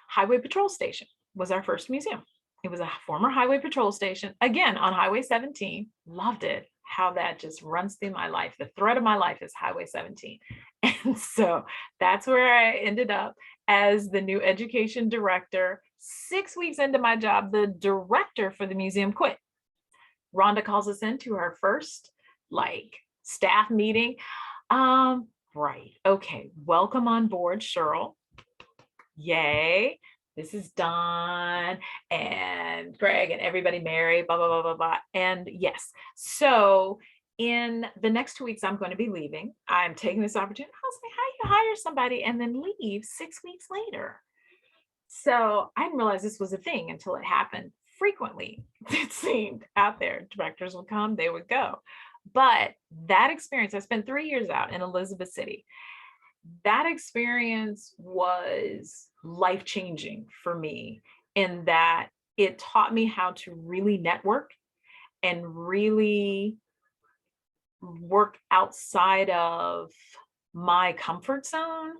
highway patrol station, was our first museum. It was a former highway patrol station, again, on Highway 17. Loved it, how that just runs through my life. The thread of my life is Highway 17. And so that's where I ended up as the new education director. 6 weeks into my job, the director for the museum quit. Rhonda calls us into her first staff meeting. Right, okay, welcome on board, Shirl. Yay. This is Don and Greg and everybody, Mary, blah, blah, blah, blah, blah. And yes, so in the next 2 weeks, I'm going to be leaving. I'm taking this opportunity. I was like, how you hire somebody and then leave 6 weeks later? So I didn't realize this was a thing until it happened frequently. It seemed out there. Directors would come, they would go. But that experience, I spent 3 years out in Elizabeth City. That experience was life-changing for me in that it taught me how to really network and really work outside of my comfort zone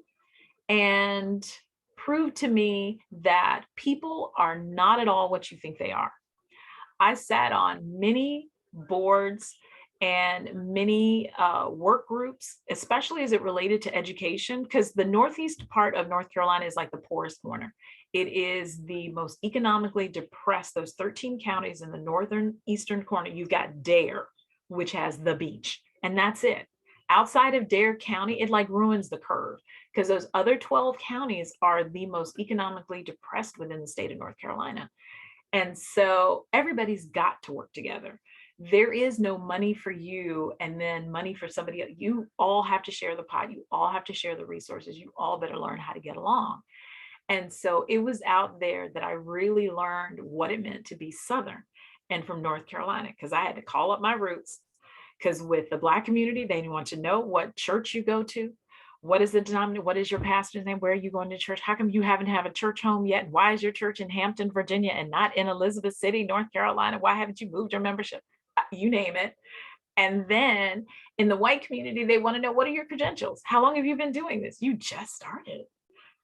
and prove to me that people are not at all what you think they are. I sat on many boards and many work groups, especially as it related to education, because the Northeast part of North Carolina is like the poorest corner. It is the most economically depressed, those 13 counties in the northern eastern corner. You've got Dare, which has the beach, and that's it. Outside of Dare County, it like ruins the curve, because those other 12 counties are the most economically depressed within the state of North Carolina. And so everybody's got to work together. There is no money for you and then money for somebody else. You all have to share the pot. You all have to share the resources. You all better learn how to get along. And so it was out there that I really learned what it meant to be Southern and from North Carolina, because I had to call up my roots. Because with the Black community, they want to know what church you go to. What is the denomination? What is your pastor's name? Where are you going to church? How come you haven't have a church home yet? Why is your church in Hampton, Virginia, and not in Elizabeth City, North Carolina? Why haven't you moved your membership? You name it. And then in the white community, they want to know, what are your credentials? How long have you been doing this? You just started.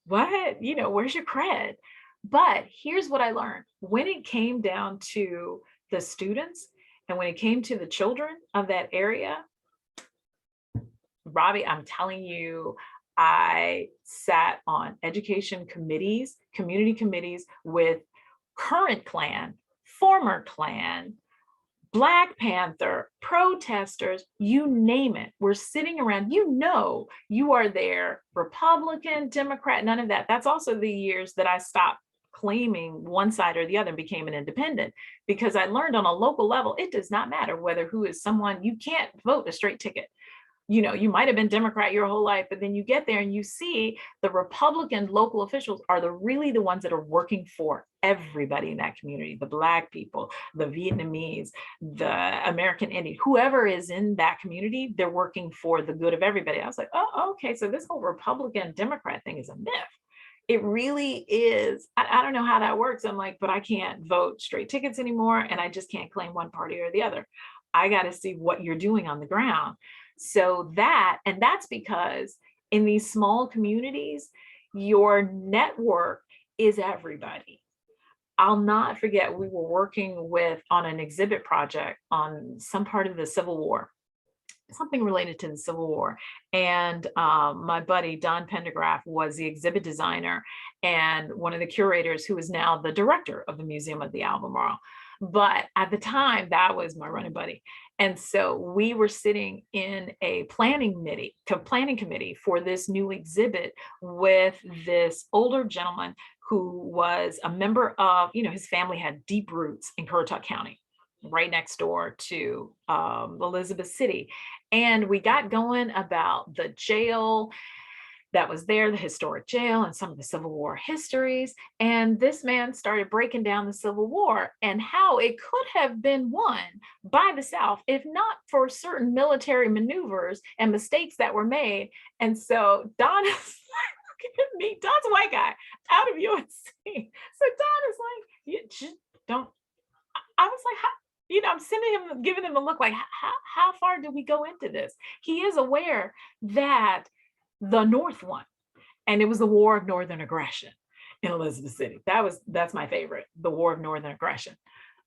What? Where's your cred? But here's what I learned. When it came down to the students and when it came to the children of that area, Robbie, I'm telling you, I sat on education committees, community committees with current Klan, former Klan, Black Panther, protesters, you name it. We're sitting around, you are there, Republican, Democrat, none of that. That's also the years that I stopped claiming one side or the other and became an independent, because I learned on a local level, it does not matter whether who is someone, you can't vote a straight ticket. You might have been Democrat your whole life, but then you get there and you see the Republican local officials are really the ones that are working for everybody in that community, the Black people, the Vietnamese, the American Indian, whoever is in that community, they're working for the good of everybody. I was like, oh, okay, so this whole Republican Democrat thing is a myth. It really is. I don't know how that works. I'm like, but I can't vote straight tickets anymore, and I just can't claim one party or the other. I got to see what you're doing on the ground. So that's because in these small communities, your network is everybody. I'll not forget, we were working on an exhibit project on some part of the Civil War, something related to the Civil War. And my buddy, Don Pendergraph, was the exhibit designer and one of the curators who is now the director of the Museum of the Albemarle. But at the time, that was my running buddy. And so we were sitting in a planning committee for this new exhibit with this older gentleman who was a member of, his family had deep roots in Currituck County, right next door to Elizabeth City. And we got going about the jail that was there, the historic jail, and some of the Civil War histories. And this man started breaking down the Civil War and how it could have been won by the South, if not for certain military maneuvers and mistakes that were made. And so Don is like, looking at me, Don's a white guy out of UNC. So Don is like, you just don't, I was like, I'm sending him, giving him a look like, how far do we go into this? He is aware that the North won, and it was the War of Northern Aggression in Elizabeth City. That's my favorite, the War of Northern Aggression.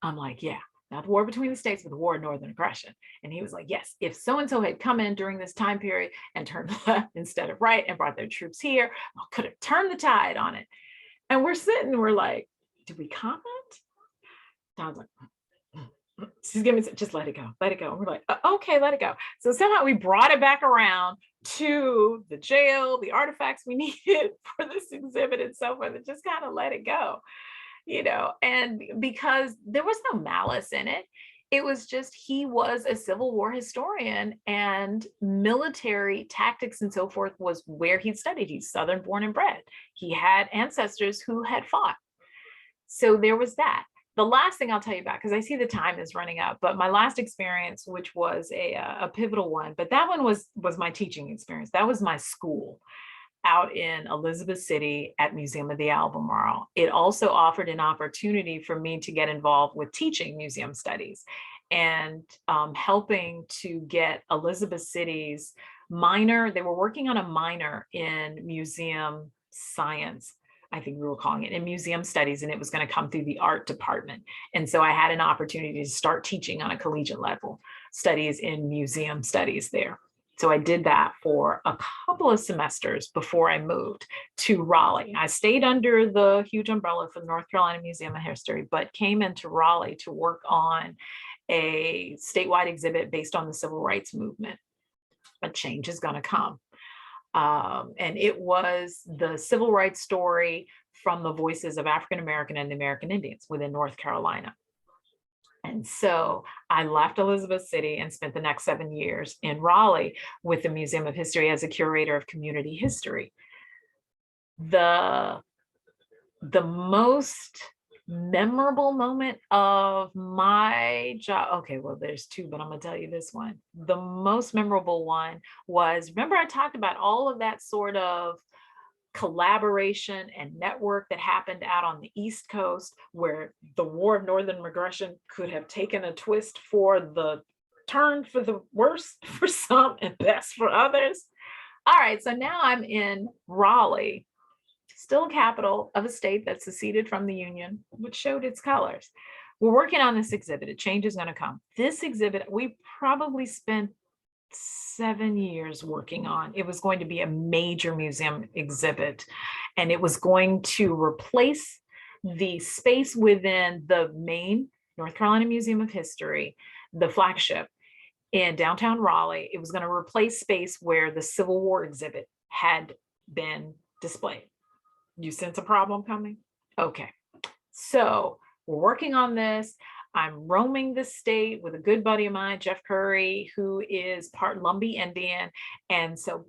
I'm like, yeah, not the war between the states, but the War of Northern Aggression. And he was like, yes, if so-and-so had come in during this time period and turned left instead of right and brought their troops here, I could have turned the tide on it. And we're like, do we comment? Don's like, she's giving me, just let it go. And we're like, okay, let it go. So somehow we brought it back around to the jail, the artifacts we needed for this exhibit and so forth, and just kind of let it go, and because there was no malice in it. It was just, he was a Civil War historian, and military tactics and so forth was where he'd studied. He's Southern born and bred. He had ancestors who had fought. So there was that. The last thing I'll tell you about, because I see the time is running out, but my last experience, which was a pivotal one, but that one was my teaching experience. That was my school out in Elizabeth City at Museum of the Albemarle. It also offered an opportunity for me to get involved with teaching museum studies and helping to get Elizabeth City's minor. They were working on a minor in museum science, I think we were calling it, in museum studies, and it was going to come through the art department. And so I had an opportunity to start teaching on a collegiate level studies in museum studies there. So I did that for a couple of semesters before I moved to Raleigh. I stayed under the huge umbrella for the North Carolina Museum of History, but came into Raleigh to work on a statewide exhibit based on the civil rights movement. A change is going to come. And it was the civil rights story from the voices of African American and the American Indians within North Carolina. And so I left Elizabeth City and spent the next 7 years in Raleigh with the Museum of History as a curator of community history. The most memorable moment of my job, okay, well, there's two, but I'm gonna tell you this one. The most memorable one was, remember I talked about all of that sort of collaboration and network that happened out on the East Coast, where the War of Northern Aggression could have taken a twist for the turn for the worse for some and best for others. All right, so now I'm in Raleigh, still capital of a state that seceded from the Union, which showed its colors. We're working on this exhibit. A change is going to come. This exhibit, we probably spent 7 years working on. It was going to be a major museum exhibit, and it was going to replace the space within the main North Carolina Museum of History, the flagship in downtown Raleigh. It was going to replace space where the Civil War exhibit had been displayed. You sense a problem coming? Okay, so we're working on this. I'm roaming the state with a good buddy of mine, Jeff Curry, who is part Lumbee Indian, and so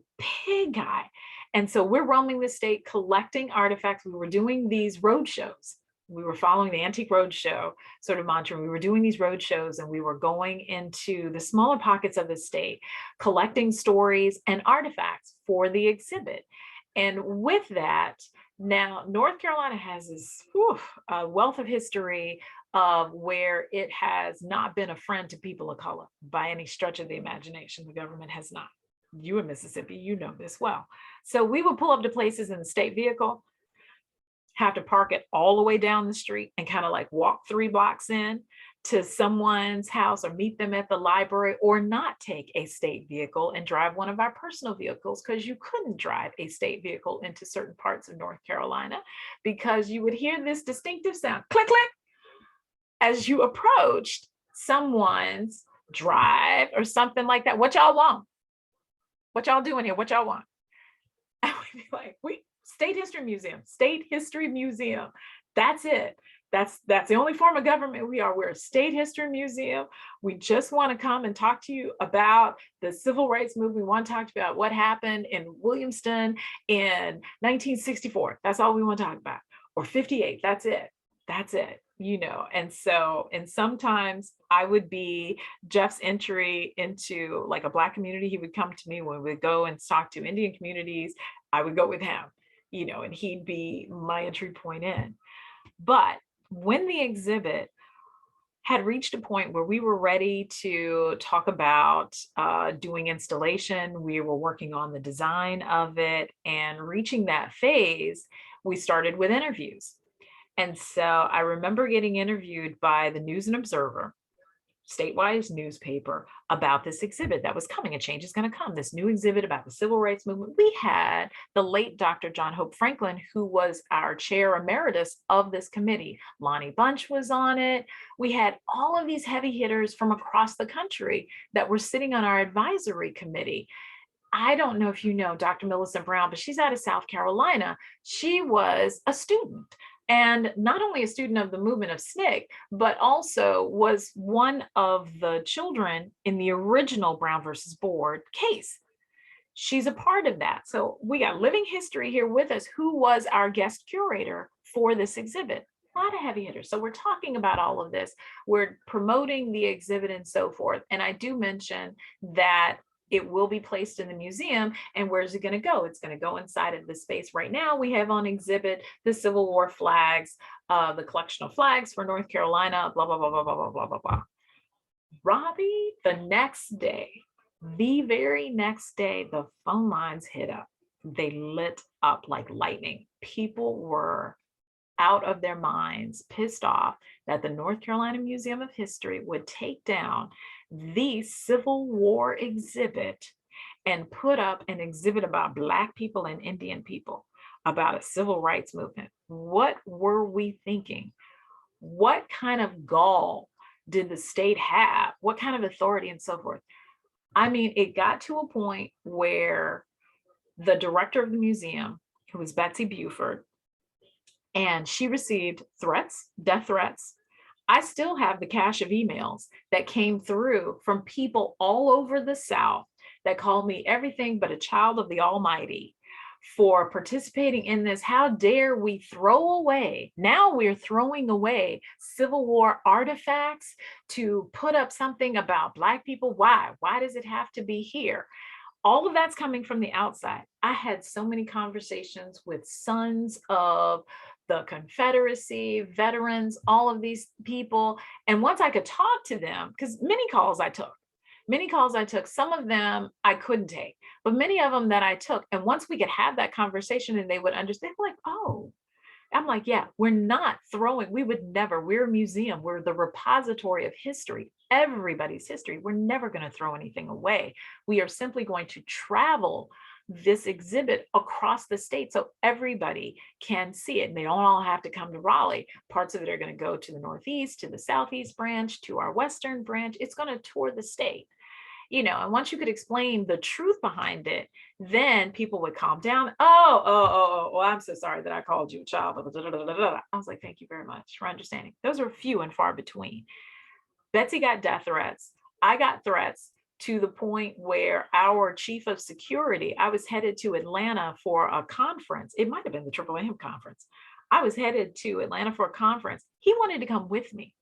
big guy. And so we're roaming the state collecting artifacts. We were doing these road shows. We were following the Antique Roadshow sort of mantra. We were doing these road shows, and we were going into the smaller pockets of the state, collecting stories and artifacts for the exhibit. And with that, now North Carolina has this wealth of history of where it has not been a friend to people of color by any stretch of the imagination. The government has not. You in Mississippi, you know this well. So we would pull up to places in the state vehicle, have to park it all the way down the street and kind of like walk 3 blocks in to someone's house or meet them at the library, or not take a state vehicle and drive one of our personal vehicles, because you couldn't drive a state vehicle into certain parts of North Carolina because you would hear this distinctive sound, click, click, as you approached someone's drive or something like that. What y'all want? What y'all doing here? What y'all want? And we'd be like, State History Museum, State History Museum. That's it. That's the only form of government we are. We're a state history museum. We just want to come and talk to you about the civil rights movement. We want to talk about what happened in Williamston in 1964. That's all we want to talk about. Or 58. That's it. That's it. You know, and so, and sometimes I would be Jeff's entry into like a Black community. He would come to me when we would go and talk to Indian communities. I would go with him, you know, and he'd be my entry point in. But when the exhibit had reached a point where we were ready to talk about doing installation, we were working on the design of it, and reaching that phase, we started with interviews. And so I remember getting interviewed by the News and Observer, statewide newspaper, about this exhibit that was coming. A change is going to come, this new exhibit about the civil rights movement. We had the late Dr. John Hope Franklin, who was our chair emeritus of this committee. Lonnie Bunch was on it. We had all of these heavy hitters from across the country that were sitting on our advisory committee. I don't know if you know Dr. Millicent Brown, but she's out of South Carolina. She was a student, and not only a student of the movement of SNCC, but also was one of the children in the original Brown versus Board case. She's a part of that. So we got living history here with us, who was our guest curator for this exhibit. A lot of heavy hitters. So we're talking about all of this. We're promoting the exhibit and so forth. And I do mention that it will be placed in the museum. And where's it going to go? It's going to go inside of the space. Right now, we have on exhibit the Civil War flags, the collection of flags for North Carolina, blah, blah, blah, blah, blah, blah, blah, blah, blah. Robbie, the next day, the very next day, the phone lines hit up. They lit up like lightning. People were out of their minds, pissed off that the North Carolina Museum of History would take down the Civil War exhibit and put up an exhibit about Black people and Indian people, about a civil rights movement. What were we thinking? What kind of gall did the state have? What kind of authority and so forth? I mean, it got to a point where the director of the museum, who was Betsy Buford, and she received threats, death threats. I still have the cache of emails that came through from people all over the South that called me everything but a child of the Almighty for participating in this. How dare we throw away? Now we're throwing away Civil War artifacts to put up something about Black people. Why? Why does it have to be here? All of that's coming from the outside. I had so many conversations with sons of the Confederacy, veterans, all of these people. And once I could talk to them, because many calls I took, some of them I couldn't take, but many of them that I took. And once we could have that conversation and they would understand, like, oh, I'm like, yeah, we're not throwing, we would never, we're a museum, we're the repository of history, everybody's history. We're never going to throw anything away. We are simply going to travel this exhibit across the state so everybody can see it. And they don't all have to come to Raleigh. Parts of it are going to go to the Northeast, to the Southeast branch, to our Western branch. It's going to tour the state. And once you could explain the truth behind it, then people would calm down. Oh, I'm so sorry that I called you a child. I was like, thank you very much for understanding. Those are few and far between. Betsy got death threats. I got threats to the point where our chief of security, I was headed to Atlanta for a conference. It might have been the AAAM conference. I was headed to Atlanta for a conference. He wanted to come with me.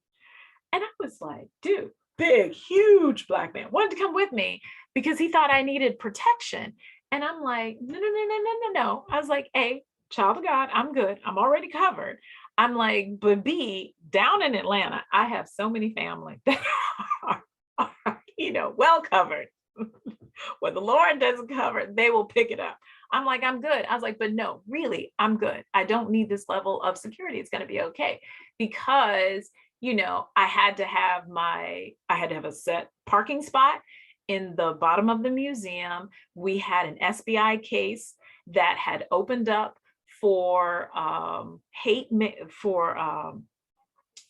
And I was like, dude, big, huge Black man wanted to come with me because he thought I needed protection. And I'm like, no. I was like, A, child of God, I'm good. I'm already covered. I'm like, but B, down in Atlanta, I have so many family that are well covered. What the Lord doesn't cover, they will pick it up. I'm like, I'm good. I was like, but no, really, I'm good. I don't need this level of security. It's going to be okay. Because I had to have a set parking spot in the bottom of the museum. We had an SBI case that had opened up for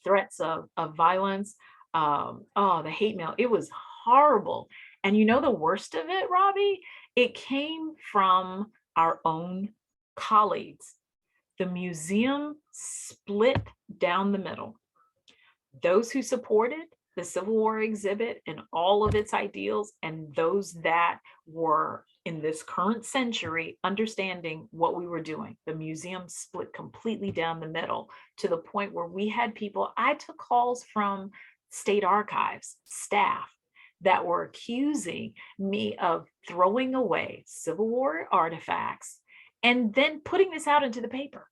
threats of violence. The hate mail. It was horrible. And the worst of it, Robbie, it came from our own colleagues. The museum split down the middle. Those who supported the Civil War exhibit and all of its ideals, and those that were in this current century understanding what we were doing. The museum split completely down the middle to the point where we had people, I took calls from state archives staff that were accusing me of throwing away Civil War artifacts and then putting this out into the paper.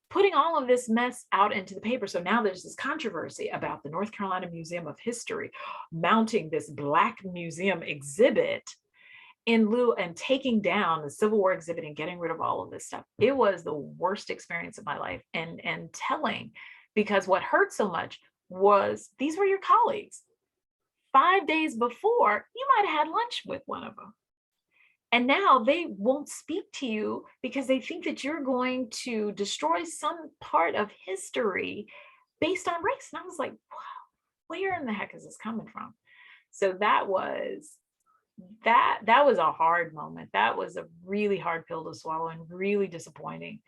Putting all of this mess out into the paper. So now there's this controversy about the North Carolina Museum of History mounting this Black museum exhibit in lieu and taking down the Civil War exhibit and getting rid of all of this stuff. It was the worst experience of my life, and telling, because what hurt so much was these were your colleagues. 5 days before, you might have had lunch with one of them. And now they won't speak to you because they think that you're going to destroy some part of history based on race. And I was like, wow, where in the heck is this coming from? So that was a hard moment. That was a really hard pill to swallow and really disappointing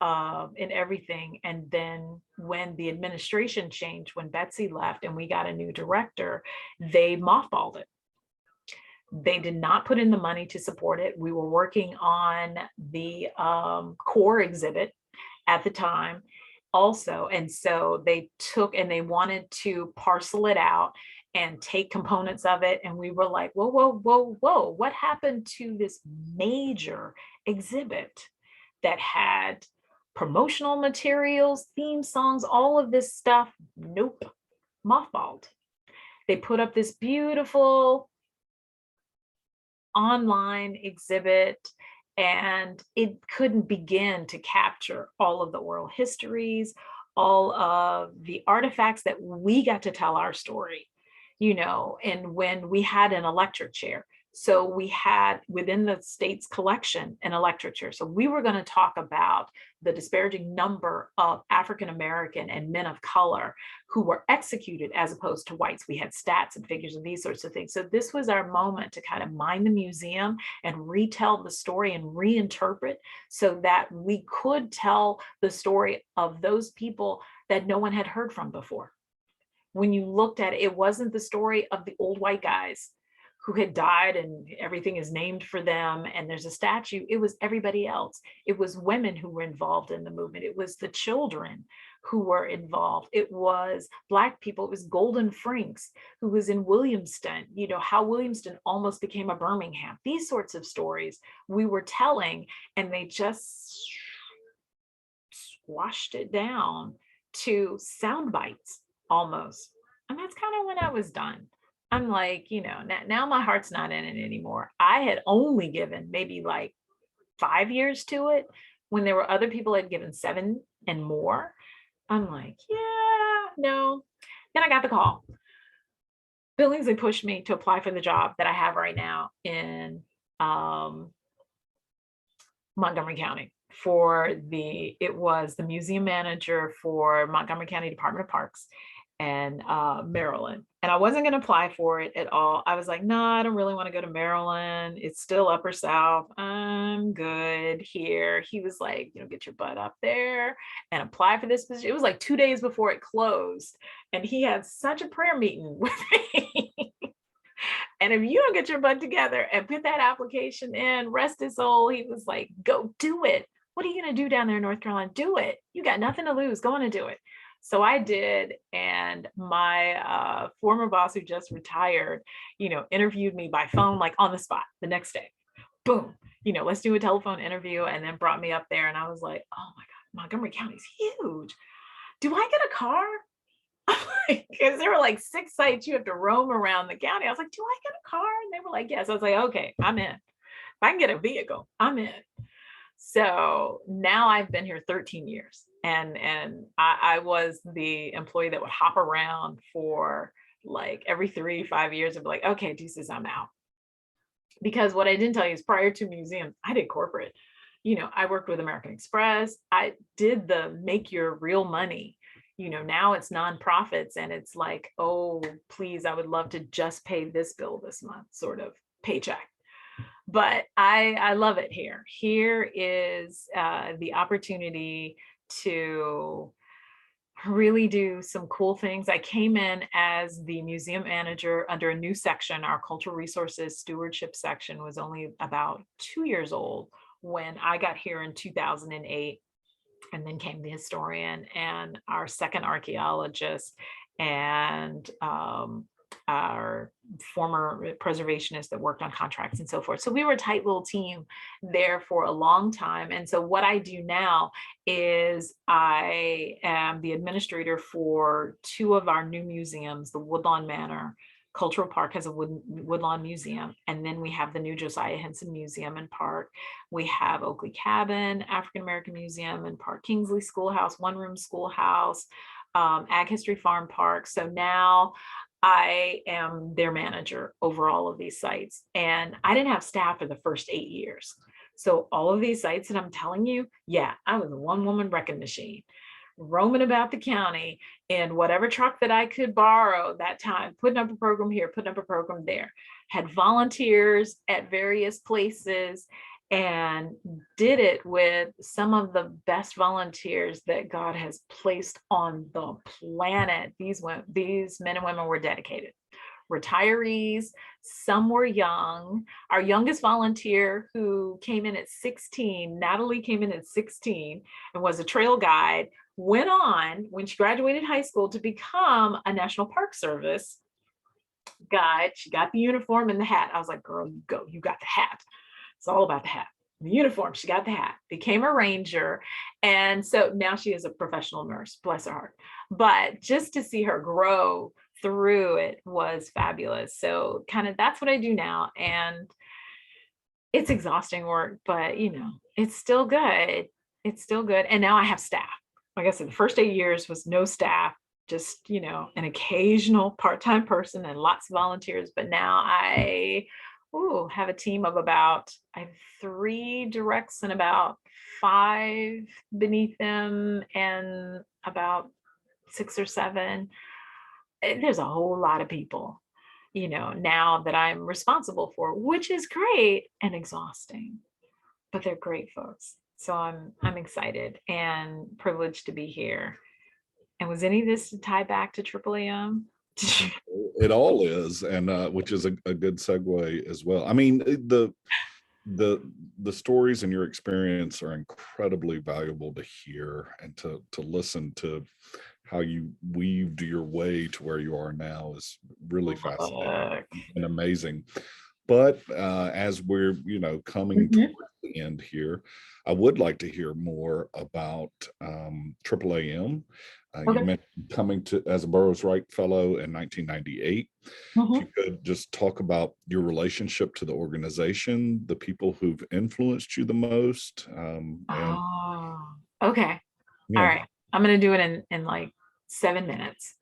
in everything. And then when the administration changed, when Betsy left and we got a new director, they mothballed it. They did not put in the money to support it. We were working on the core exhibit at the time also. And so they took and they wanted to parcel it out and take components of it. And we were like, whoa, what happened to this major exhibit that had promotional materials, theme songs, all of this stuff? Nope, mothballed. They put up this beautiful online exhibit, and it couldn't begin to capture all of the oral histories, all of the artifacts that we got to tell our story, and when we had an electric chair. So we had within the state's collection an electrochair. So we were going to talk about the disparaging number of African-American and men of color who were executed as opposed to whites. We had stats and figures and these sorts of things. So this was our moment to kind of mine the museum and retell the story and reinterpret so that we could tell the story of those people that no one had heard from before. When you looked at it, it wasn't the story of the old white guys who had died and everything is named for them and there's a statue. It was everybody else. It was women who were involved in the movement. It was the children who were involved. It was Black people. It was Golden Franks who was in Williamston, you know, how Williamston almost became a Birmingham. These sorts of stories we were telling, and they just squashed it down to sound bites almost. And that's kind of when I was done. I'm like, you know, now my heart's not in it anymore. I had only given maybe like 5 years to it when there were other people that had given 7 and more. I'm like, yeah, no. Then I got the call. Billingsley pushed me to apply for the job that I have right now in Montgomery County it was the museum manager for Montgomery County Department of Parks and Maryland. And I wasn't going to apply for it at all. I was like, no, I don't really want to go to Maryland. It's still Upper South. I'm good here. He was like, you know, get your butt up there and apply for this position. It was like 2 days before it closed. And he had such a prayer meeting with me. And if you don't get your butt together and put that application in, rest his soul, he was like, go do it. What are you going to do down there in North Carolina? Do it. You got nothing to lose. Go on and do it. So I did, and my former boss who just retired, you know, interviewed me by phone, like on the spot the next day. Boom, you know, let's do a telephone interview, and then brought me up there, and I was like, oh my God, Montgomery County is huge. Do I get a car? Because there were like 6 sites you have to roam around the county. I was like, do I get a car? And they were like, yes. I was like, okay, I'm in. If I can get a vehicle, I'm in. So now I've been here 13 years, and I was the employee that would hop around for like every 3-5 years and be like, okay, deuces, I'm out. Because what I didn't tell you is prior to museums, I did corporate. You know, I worked with American Express. I did the make your real money. You know, now it's nonprofits and it's like, oh, please, I would love to just pay this bill this month sort of paycheck. But I love it here. Here is the opportunity to really do some cool things. I came in as the museum manager under a new section. Our cultural resources stewardship section was only about 2 years old when I got here in 2008. And then came the historian and our second archaeologist and our former preservationist that worked on contracts and so forth. So we were a tight little team there for a long time. And so what I do now is I am the administrator for 2 of our new museums. The Woodlawn Manor Cultural Park has a Woodlawn Museum, and then we have the new Josiah Henson Museum and Park. We have Oakley Cabin, African American Museum and Park, Kingsley Schoolhouse, One Room Schoolhouse, Ag History Farm Park. So now I am their manager over all of these sites, and I didn't have staff for the first 8 years. So all of these sites that I'm telling you, yeah, I was a one-woman wrecking machine, roaming about the county in whatever truck that I could borrow that time, putting up a program here, putting up a program there, had volunteers at various places, and did it with some of the best volunteers that God has placed on the planet. These men and women were dedicated. Retirees, some were young. Our youngest volunteer, who came in at 16, Natalie, came in at 16 and was a trail guide, went on when she graduated high school to become a National Park Service guide. She got the uniform and the hat. I was like, girl, you go, you got the hat. It's all about the hat. The uniform, she got the hat, became a ranger. And so now she is a professional nurse, bless her heart. But just to see her grow through it was fabulous. So kind of that's what I do now. And it's exhausting work, but you know, it's still good. It's still good. And now I have staff. Like I said, the first 8 years was no staff, just, you know, an occasional part-time person and lots of volunteers. But now have a team of about, I have 3 directs and about 5 beneath them and about 6 or 7. There's a whole lot of people, now that I'm responsible for, which is great and exhausting, but they're great folks. So I'm excited and privileged to be here. And was any of this to tie back to AAAM? It all is, and which is a good segue as well. I mean, the stories and your experience are incredibly valuable to hear, and to listen to how you weaved your way to where you are now is really fascinating and amazing. But as we're, coming towards the end here, I would like to hear more about AAAM. You mentioned coming to as a Burroughs Wright Fellow in 1998. If you could just talk about your relationship to the organization, the people who've influenced you the most. Okay. Yeah. All right. I'm going to do it in like 7 minutes.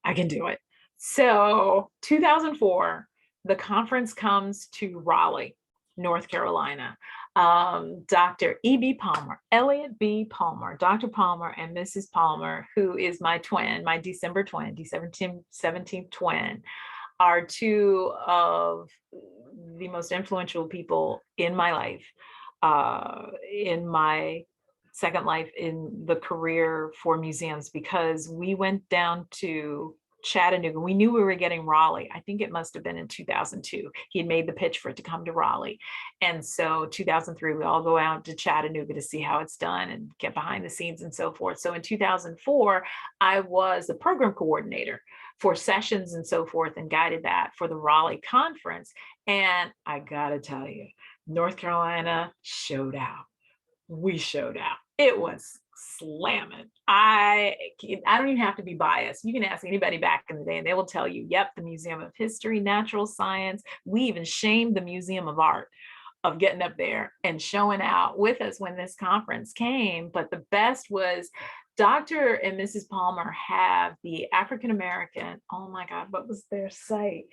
I can do it. So 2004, the conference comes to Raleigh, North Carolina. Dr. E.B. Palmer, Elliot B. Palmer, Dr. Palmer and Mrs. Palmer, who is my twin, my December 17th twin, are 2 of the most influential people in my life, in my second life in the career for museums, because we went down to Chattanooga. We knew we were getting Raleigh. I think it must have been in 2002. He had made the pitch for it to come to Raleigh. And so 2003, we all go out to Chattanooga to see how it's done and get behind the scenes and so forth. So in 2004, I was the program coordinator for sessions and so forth and guided that for the Raleigh conference. And I gotta tell you, North Carolina showed out. We showed out. It was slamming. I don't even have to be biased. You can ask anybody back in the day and they will tell you, yep, the Museum of History, Natural Science. We even shamed the Museum of Art of getting up there and showing out with us when this conference came. But the best was Dr. and Mrs. Palmer have the African American, oh my God, what was their site?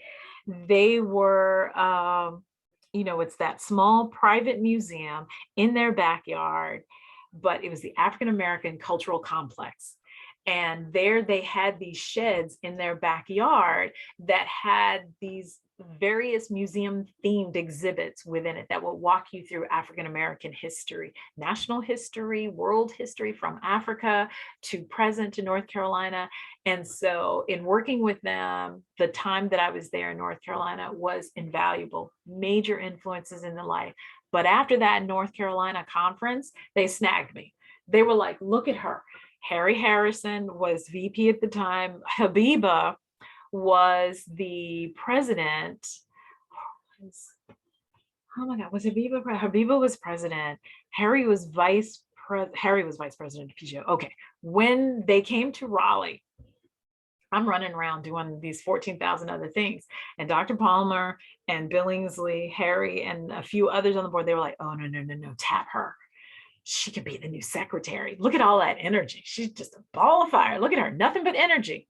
They were, it's that small private museum in their backyard, but it was the African American Cultural Complex. And there they had these sheds in their backyard that had these various museum themed exhibits within it that will walk you through African American history, national history, world history, from Africa to present to North Carolina. And so in working with them, the time that I was there in North Carolina was invaluable, major influences in the life. But after that North Carolina conference, they snagged me. They were like, look at her. Harry Harrison was VP at the time. Habiba was the president. Oh my God, was Habiba? Habiba was president. Harry was vice president of PGO. Okay, when they came to Raleigh, I'm running around doing these 14,000 other things. And Dr. Palmer and Billingsley, Harry, and a few others on the board, they were like, oh, no, tap her. She could be the new secretary. Look at all that energy. She's just a ball of fire. Look at her, nothing but energy.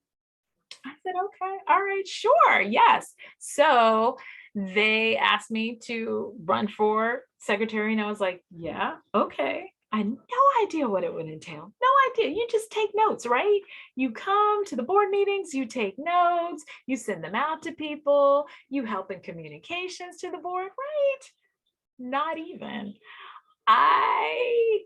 I said, okay, all right, sure, yes. So they asked me to run for secretary, and I was like, yeah, okay. I had no idea what it would entail. No idea. You just take notes, right? You come to the board meetings, you take notes, you send them out to people, you help in communications to the board, right? Not even. I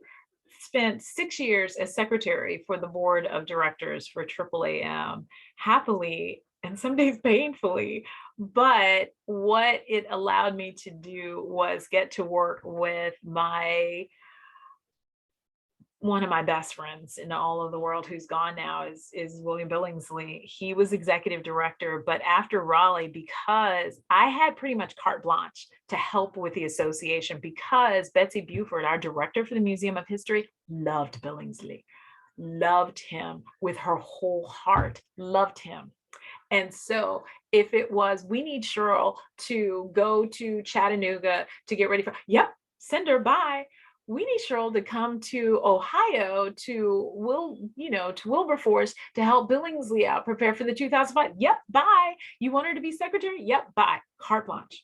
spent 6 years as secretary for the board of directors for AAAM, happily and some days painfully. But what it allowed me to do was get to work with one of my best friends in all of the world, who's gone now, is William Billingsley. He was executive director, but after Raleigh, because I had pretty much carte blanche to help with the association, because Betsy Buford, our director for the Museum of History, loved Billingsley, loved him with her whole heart, loved him. And so if it was, we need Shirl to go to Chattanooga to get ready for, yep, send her by. We need Shirl to come to Ohio to Wilberforce to help Billingsley out, prepare for the 2005. Yep, bye. You want her to be secretary? Yep, bye. Carte blanche.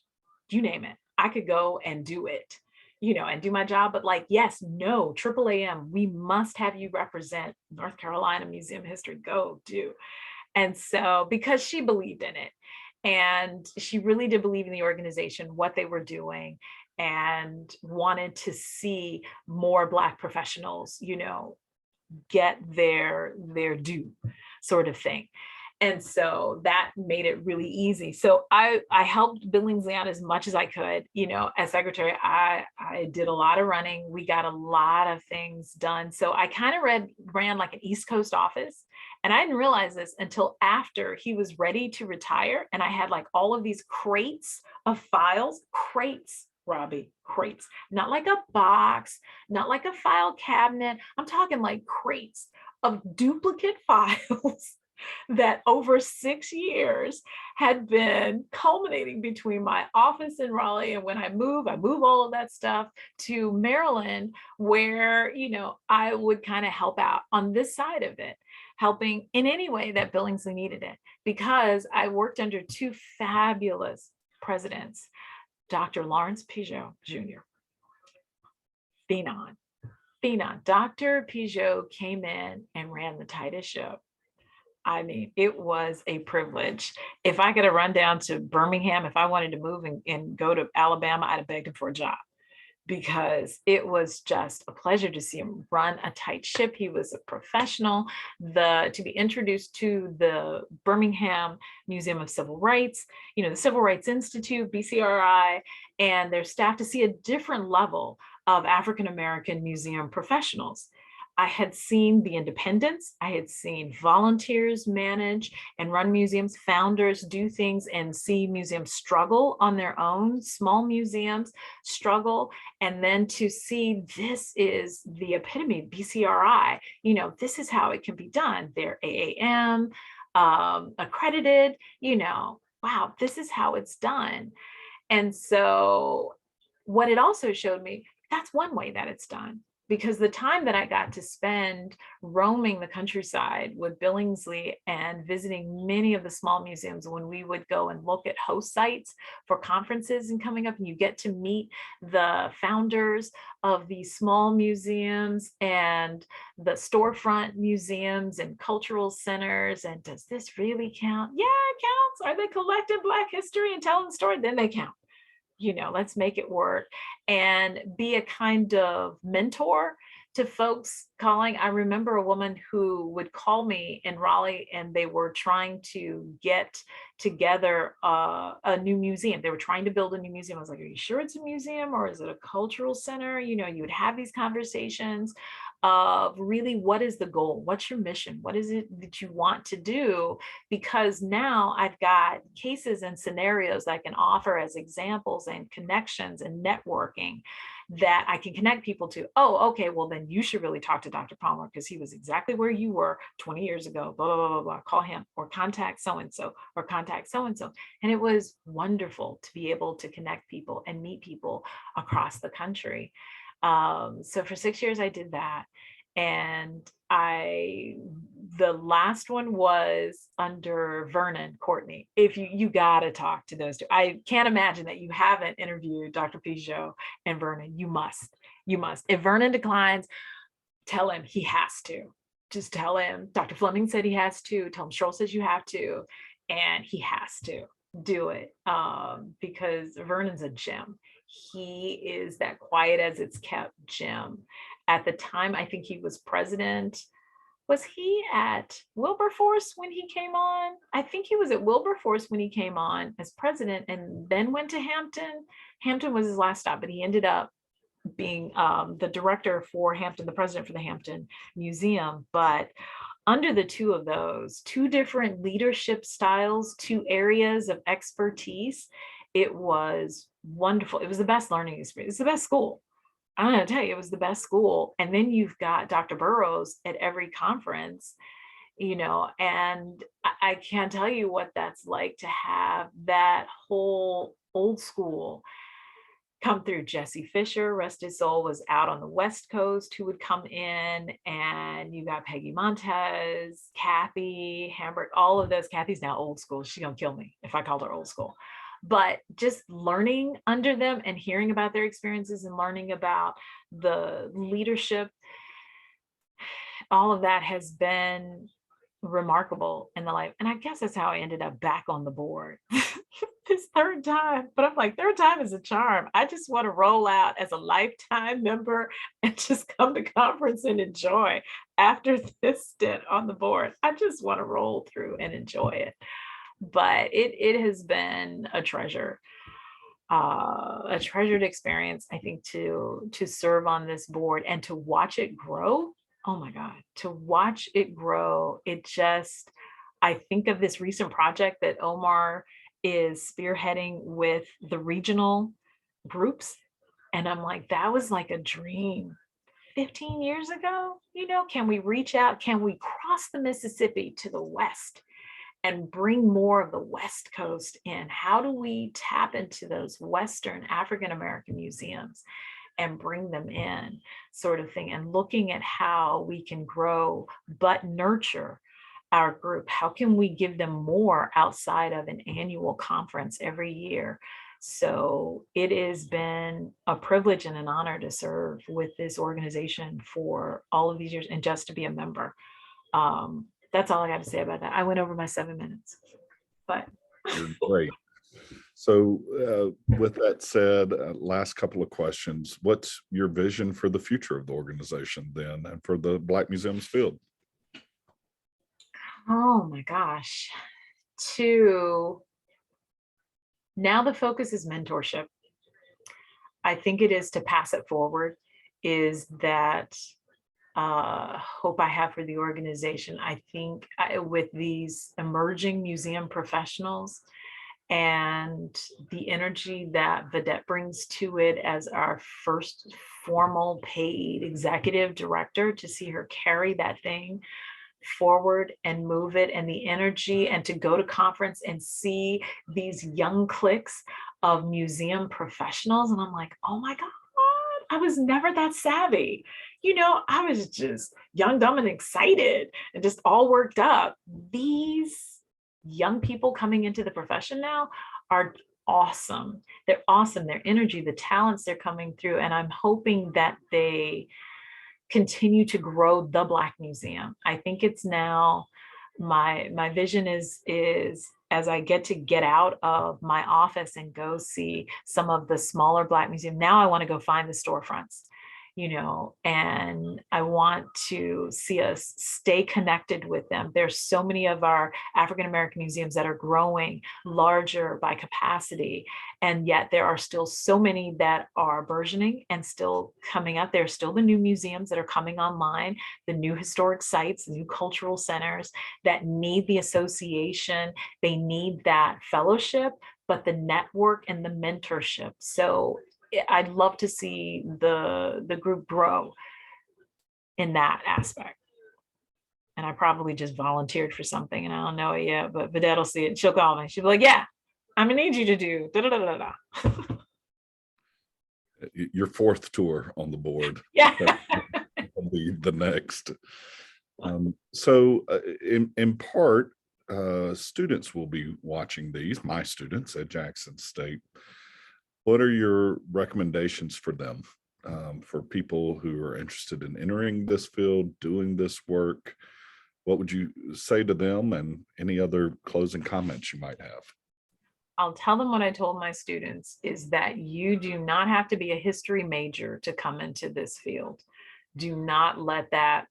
you name it. I could go and do it, and do my job. But like, yes, no, AAAM, we must have you represent North Carolina Museum of History. Go do. And so, because she believed in it, and she really did believe in the organization, what they were doing, and wanted to see more Black professionals, get their due, sort of thing. And so that made it really easy. So I helped Billingsley out as much as I could. As secretary, I did a lot of running. We got a lot of things done. So I kind of ran like an East Coast office. And I didn't realize this until after he was ready to retire. And I had like all of these crates of files, crates, Robbie, crates, not like a box, not like a file cabinet. I'm talking like crates of duplicate files that over 6 years had been culminating between my office in Raleigh. And when I move all of that stuff to Maryland, where, I would kind of help out on this side of it, helping in any way that Billingsley needed it, because I worked under two fabulous presidents, Dr. Lawrence Pigeot Jr., Phenon. Dr. Pigeot came in and ran the tightest ship. I mean, it was a privilege. If I could have run down to Birmingham, if I wanted to move and go to Alabama, I'd have begged him for a job, because it was just a pleasure to see him run a tight ship. He was a professional. To be introduced to the Birmingham Museum of Civil Rights, the Civil Rights Institute, BCRI, and their staff, to see a different level of African-American museum professionals. I had seen the independence. I had seen volunteers manage and run museums, founders do things and see museums struggle on their own, small museums struggle. And then to see this is the epitome of BCRI, this is how it can be done. They're AAAM accredited, wow, this is how it's done. And so what it also showed me, that's one way that it's done. Because the time that I got to spend roaming the countryside with Billingsley and visiting many of the small museums, when we would go and look at host sites for conferences and coming up, and you get to meet the founders of these small museums and the storefront museums and cultural centers. And does this really count? Yeah, it counts. Are they collecting Black history and telling the story? Then they count. Let's make it work and be a kind of mentor to folks calling. I remember a woman who would call me in Raleigh, and they were trying to get together a new museum. They were trying to build a new museum. I was like, are you sure it's a museum or is it a cultural center? You would have these conversations of really, what is the goal? What's your mission? What is it that you want to do? Because now I've got cases and scenarios I can offer as examples and connections and networking that I can connect people to. Oh, okay, well then you should really talk to Dr. Palmer, because he was exactly where you were 20 years ago, blah, blah, blah, blah, blah. Call him, or contact so-and-so, or contact so-and-so. And it was wonderful to be able to connect people and meet people across the country. So for 6 years I did that. And the last one was under Vernon Courtney. If you gotta talk to those two. I can't imagine that you haven't interviewed Dr. Pigeot and Vernon. You must. If Vernon declines, tell him he has to. Just tell him Dr. Fleming said he has to. Tell him Shirl says you have to, and he has to do it, because Vernon's a gem. He is that quiet as it's kept gem. At the time, I think he was president. Was he at Wilberforce when he came on? I think he was at Wilberforce when he came on as president, and then went to Hampton. Hampton was his last stop, but he ended up being the director for Hampton, the president for the Hampton Museum. But under the two of those, two different leadership styles, two areas of expertise, it was wonderful. It was the best learning experience. It's the best school. I'm going to tell you, it was the best school. And then you've got Dr. Burroughs at every conference, and I can't tell you what that's like to have that whole old school come through. Jesse Fisher, rest his soul, was out on the West Coast, who would come in, and you got Peggy Montez, Kathy Hamburg, all of those. Kathy's now old school. She's gonna kill me if I called her old school. but just learning under them and hearing about their experiences and learning about the leadership, all of that has been remarkable in the life. And I guess that's how I ended up back on the board this third time. But I'm like, third time is a charm. I just want to roll out as a lifetime member and just come to conference and enjoy after this stint on the board. I just want to roll through and enjoy it. But it has been a treasure, a treasured experience, I think, to serve on this board and to watch it grow. Oh my God, to watch it grow. I think of this recent project that Omar is spearheading with the regional groups. And I'm like, that was like a dream 15 years ago. Can we reach out? Can we cross the Mississippi to the West and bring more of the West Coast in? How do we tap into those Western African American museums and bring them in, sort of thing, and looking at how we can grow but nurture our group? How can we give them more outside of an annual conference every year? So it has been a privilege and an honor to serve with this organization for all of these years and just to be a member. That's all I got to say about that. I went over my 7 minutes, but You're great. So with that said, last couple of questions. What's your vision for the future of the organization then and for the Black Museums field? oh my gosh, now the focus is mentorship. I think it is to pass it forward, is that hope I have for the organization. I think with these emerging museum professionals and the energy that Vedette brings to it as our first formal paid executive director, to see her carry that thing forward and move it, and the energy, and to go to conference and see these young cliques of museum professionals. And I'm like, oh my God, I was never that savvy. I was just young, dumb, and excited and just all worked up. These young people coming into the profession now are awesome. They're awesome. Their energy, the talents they're coming through. And I'm hoping that they continue to grow the Black Museum. I think it's now my vision is as I get out of my office and go see some of the smaller Black museums. Now I want to go find the storefronts, and I want to see us stay connected with them. There's so many of our African American museums that are growing larger by capacity, and yet there are still so many that are burgeoning and still coming up. There's still the new museums that are coming online, the new historic sites, new cultural centers that need the association. They need that fellowship, but the network and the mentorship. So I'd love to see the group grow in that aspect. And I probably just volunteered for something and I don't know it yet, but Vedette will see it. She'll call me. She'll be like, yeah, I'm gonna need you to do da da da da da. Your fourth tour on the board. Yeah. Will be the next. So in part, students will be watching these, my students at Jackson State. What are your recommendations for them, for people who are interested in entering this field, doing this work? What would you say to them, and any other closing comments you might have? I'll tell them what I told my students, is that you do not have to be a history major to come into this field. Do not let that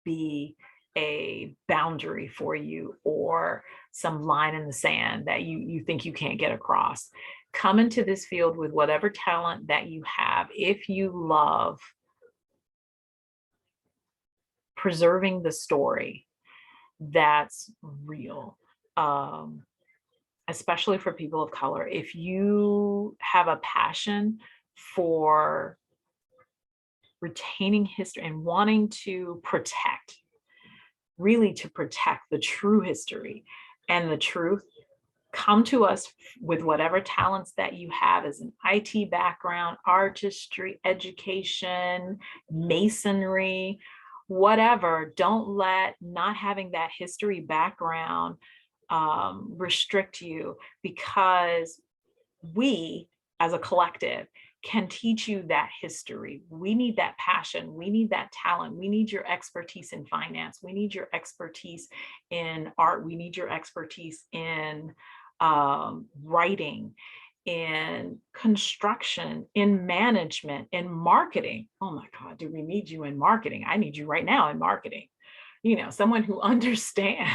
be a boundary for you or some line in the sand that you think you can't get across. Come into this field with whatever talent that you have. If you love preserving the story, that's real, especially for people of color. If you have a passion for retaining history and wanting to protect, really to protect the true history and the truth, come to us with whatever talents that you have as an IT background, artistry, education, masonry, whatever. Don't let not having that history background restrict you, because we as a collective can teach you that history. We need that passion. We need that talent. We need your expertise in finance. We need your expertise in art. We need your expertise in writing, in construction, in management, in marketing. Oh my God, do we need you in marketing? I need you right now in marketing. Someone who understands,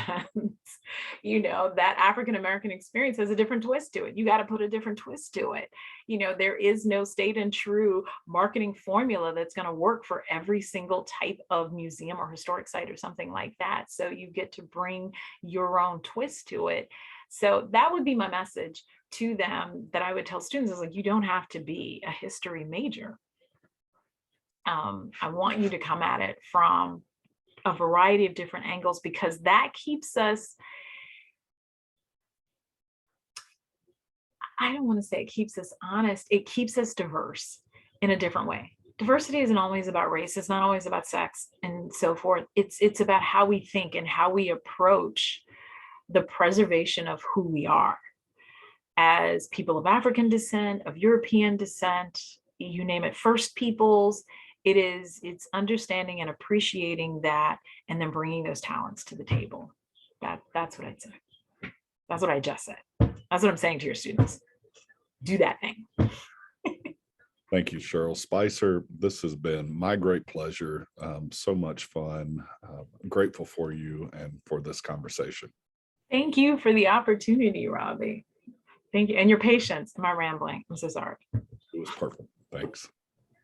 that African-American experience has a different twist to it. You got to put a different twist to it. There is no state and true marketing formula that's going to work for every single type of museum or historic site or something like that. So you get to bring your own twist to it. So that would be my message to them, that I would tell students, is like, you don't have to be a history major. I want you to come at it from a variety of different angles, because that keeps us, I don't want to say it keeps us honest, it keeps us diverse in a different way. Diversity isn't always about race, it's not always about sex and so forth. It's about how we think and how we approach the preservation of who we are as people of African descent, of European descent, you name it, First Peoples. It's understanding and appreciating that, and then bringing those talents to the table. That's what I'd say. That's what I just said. That's what I'm saying to your students. Do that thing. Thank you, Shirl Spicer. This has been my great pleasure. So much fun. I'm grateful for you and for this conversation. Thank you for the opportunity, Robbie. Thank you. And your patience. Am I rambling? I'm so sorry. It was perfect. Thanks.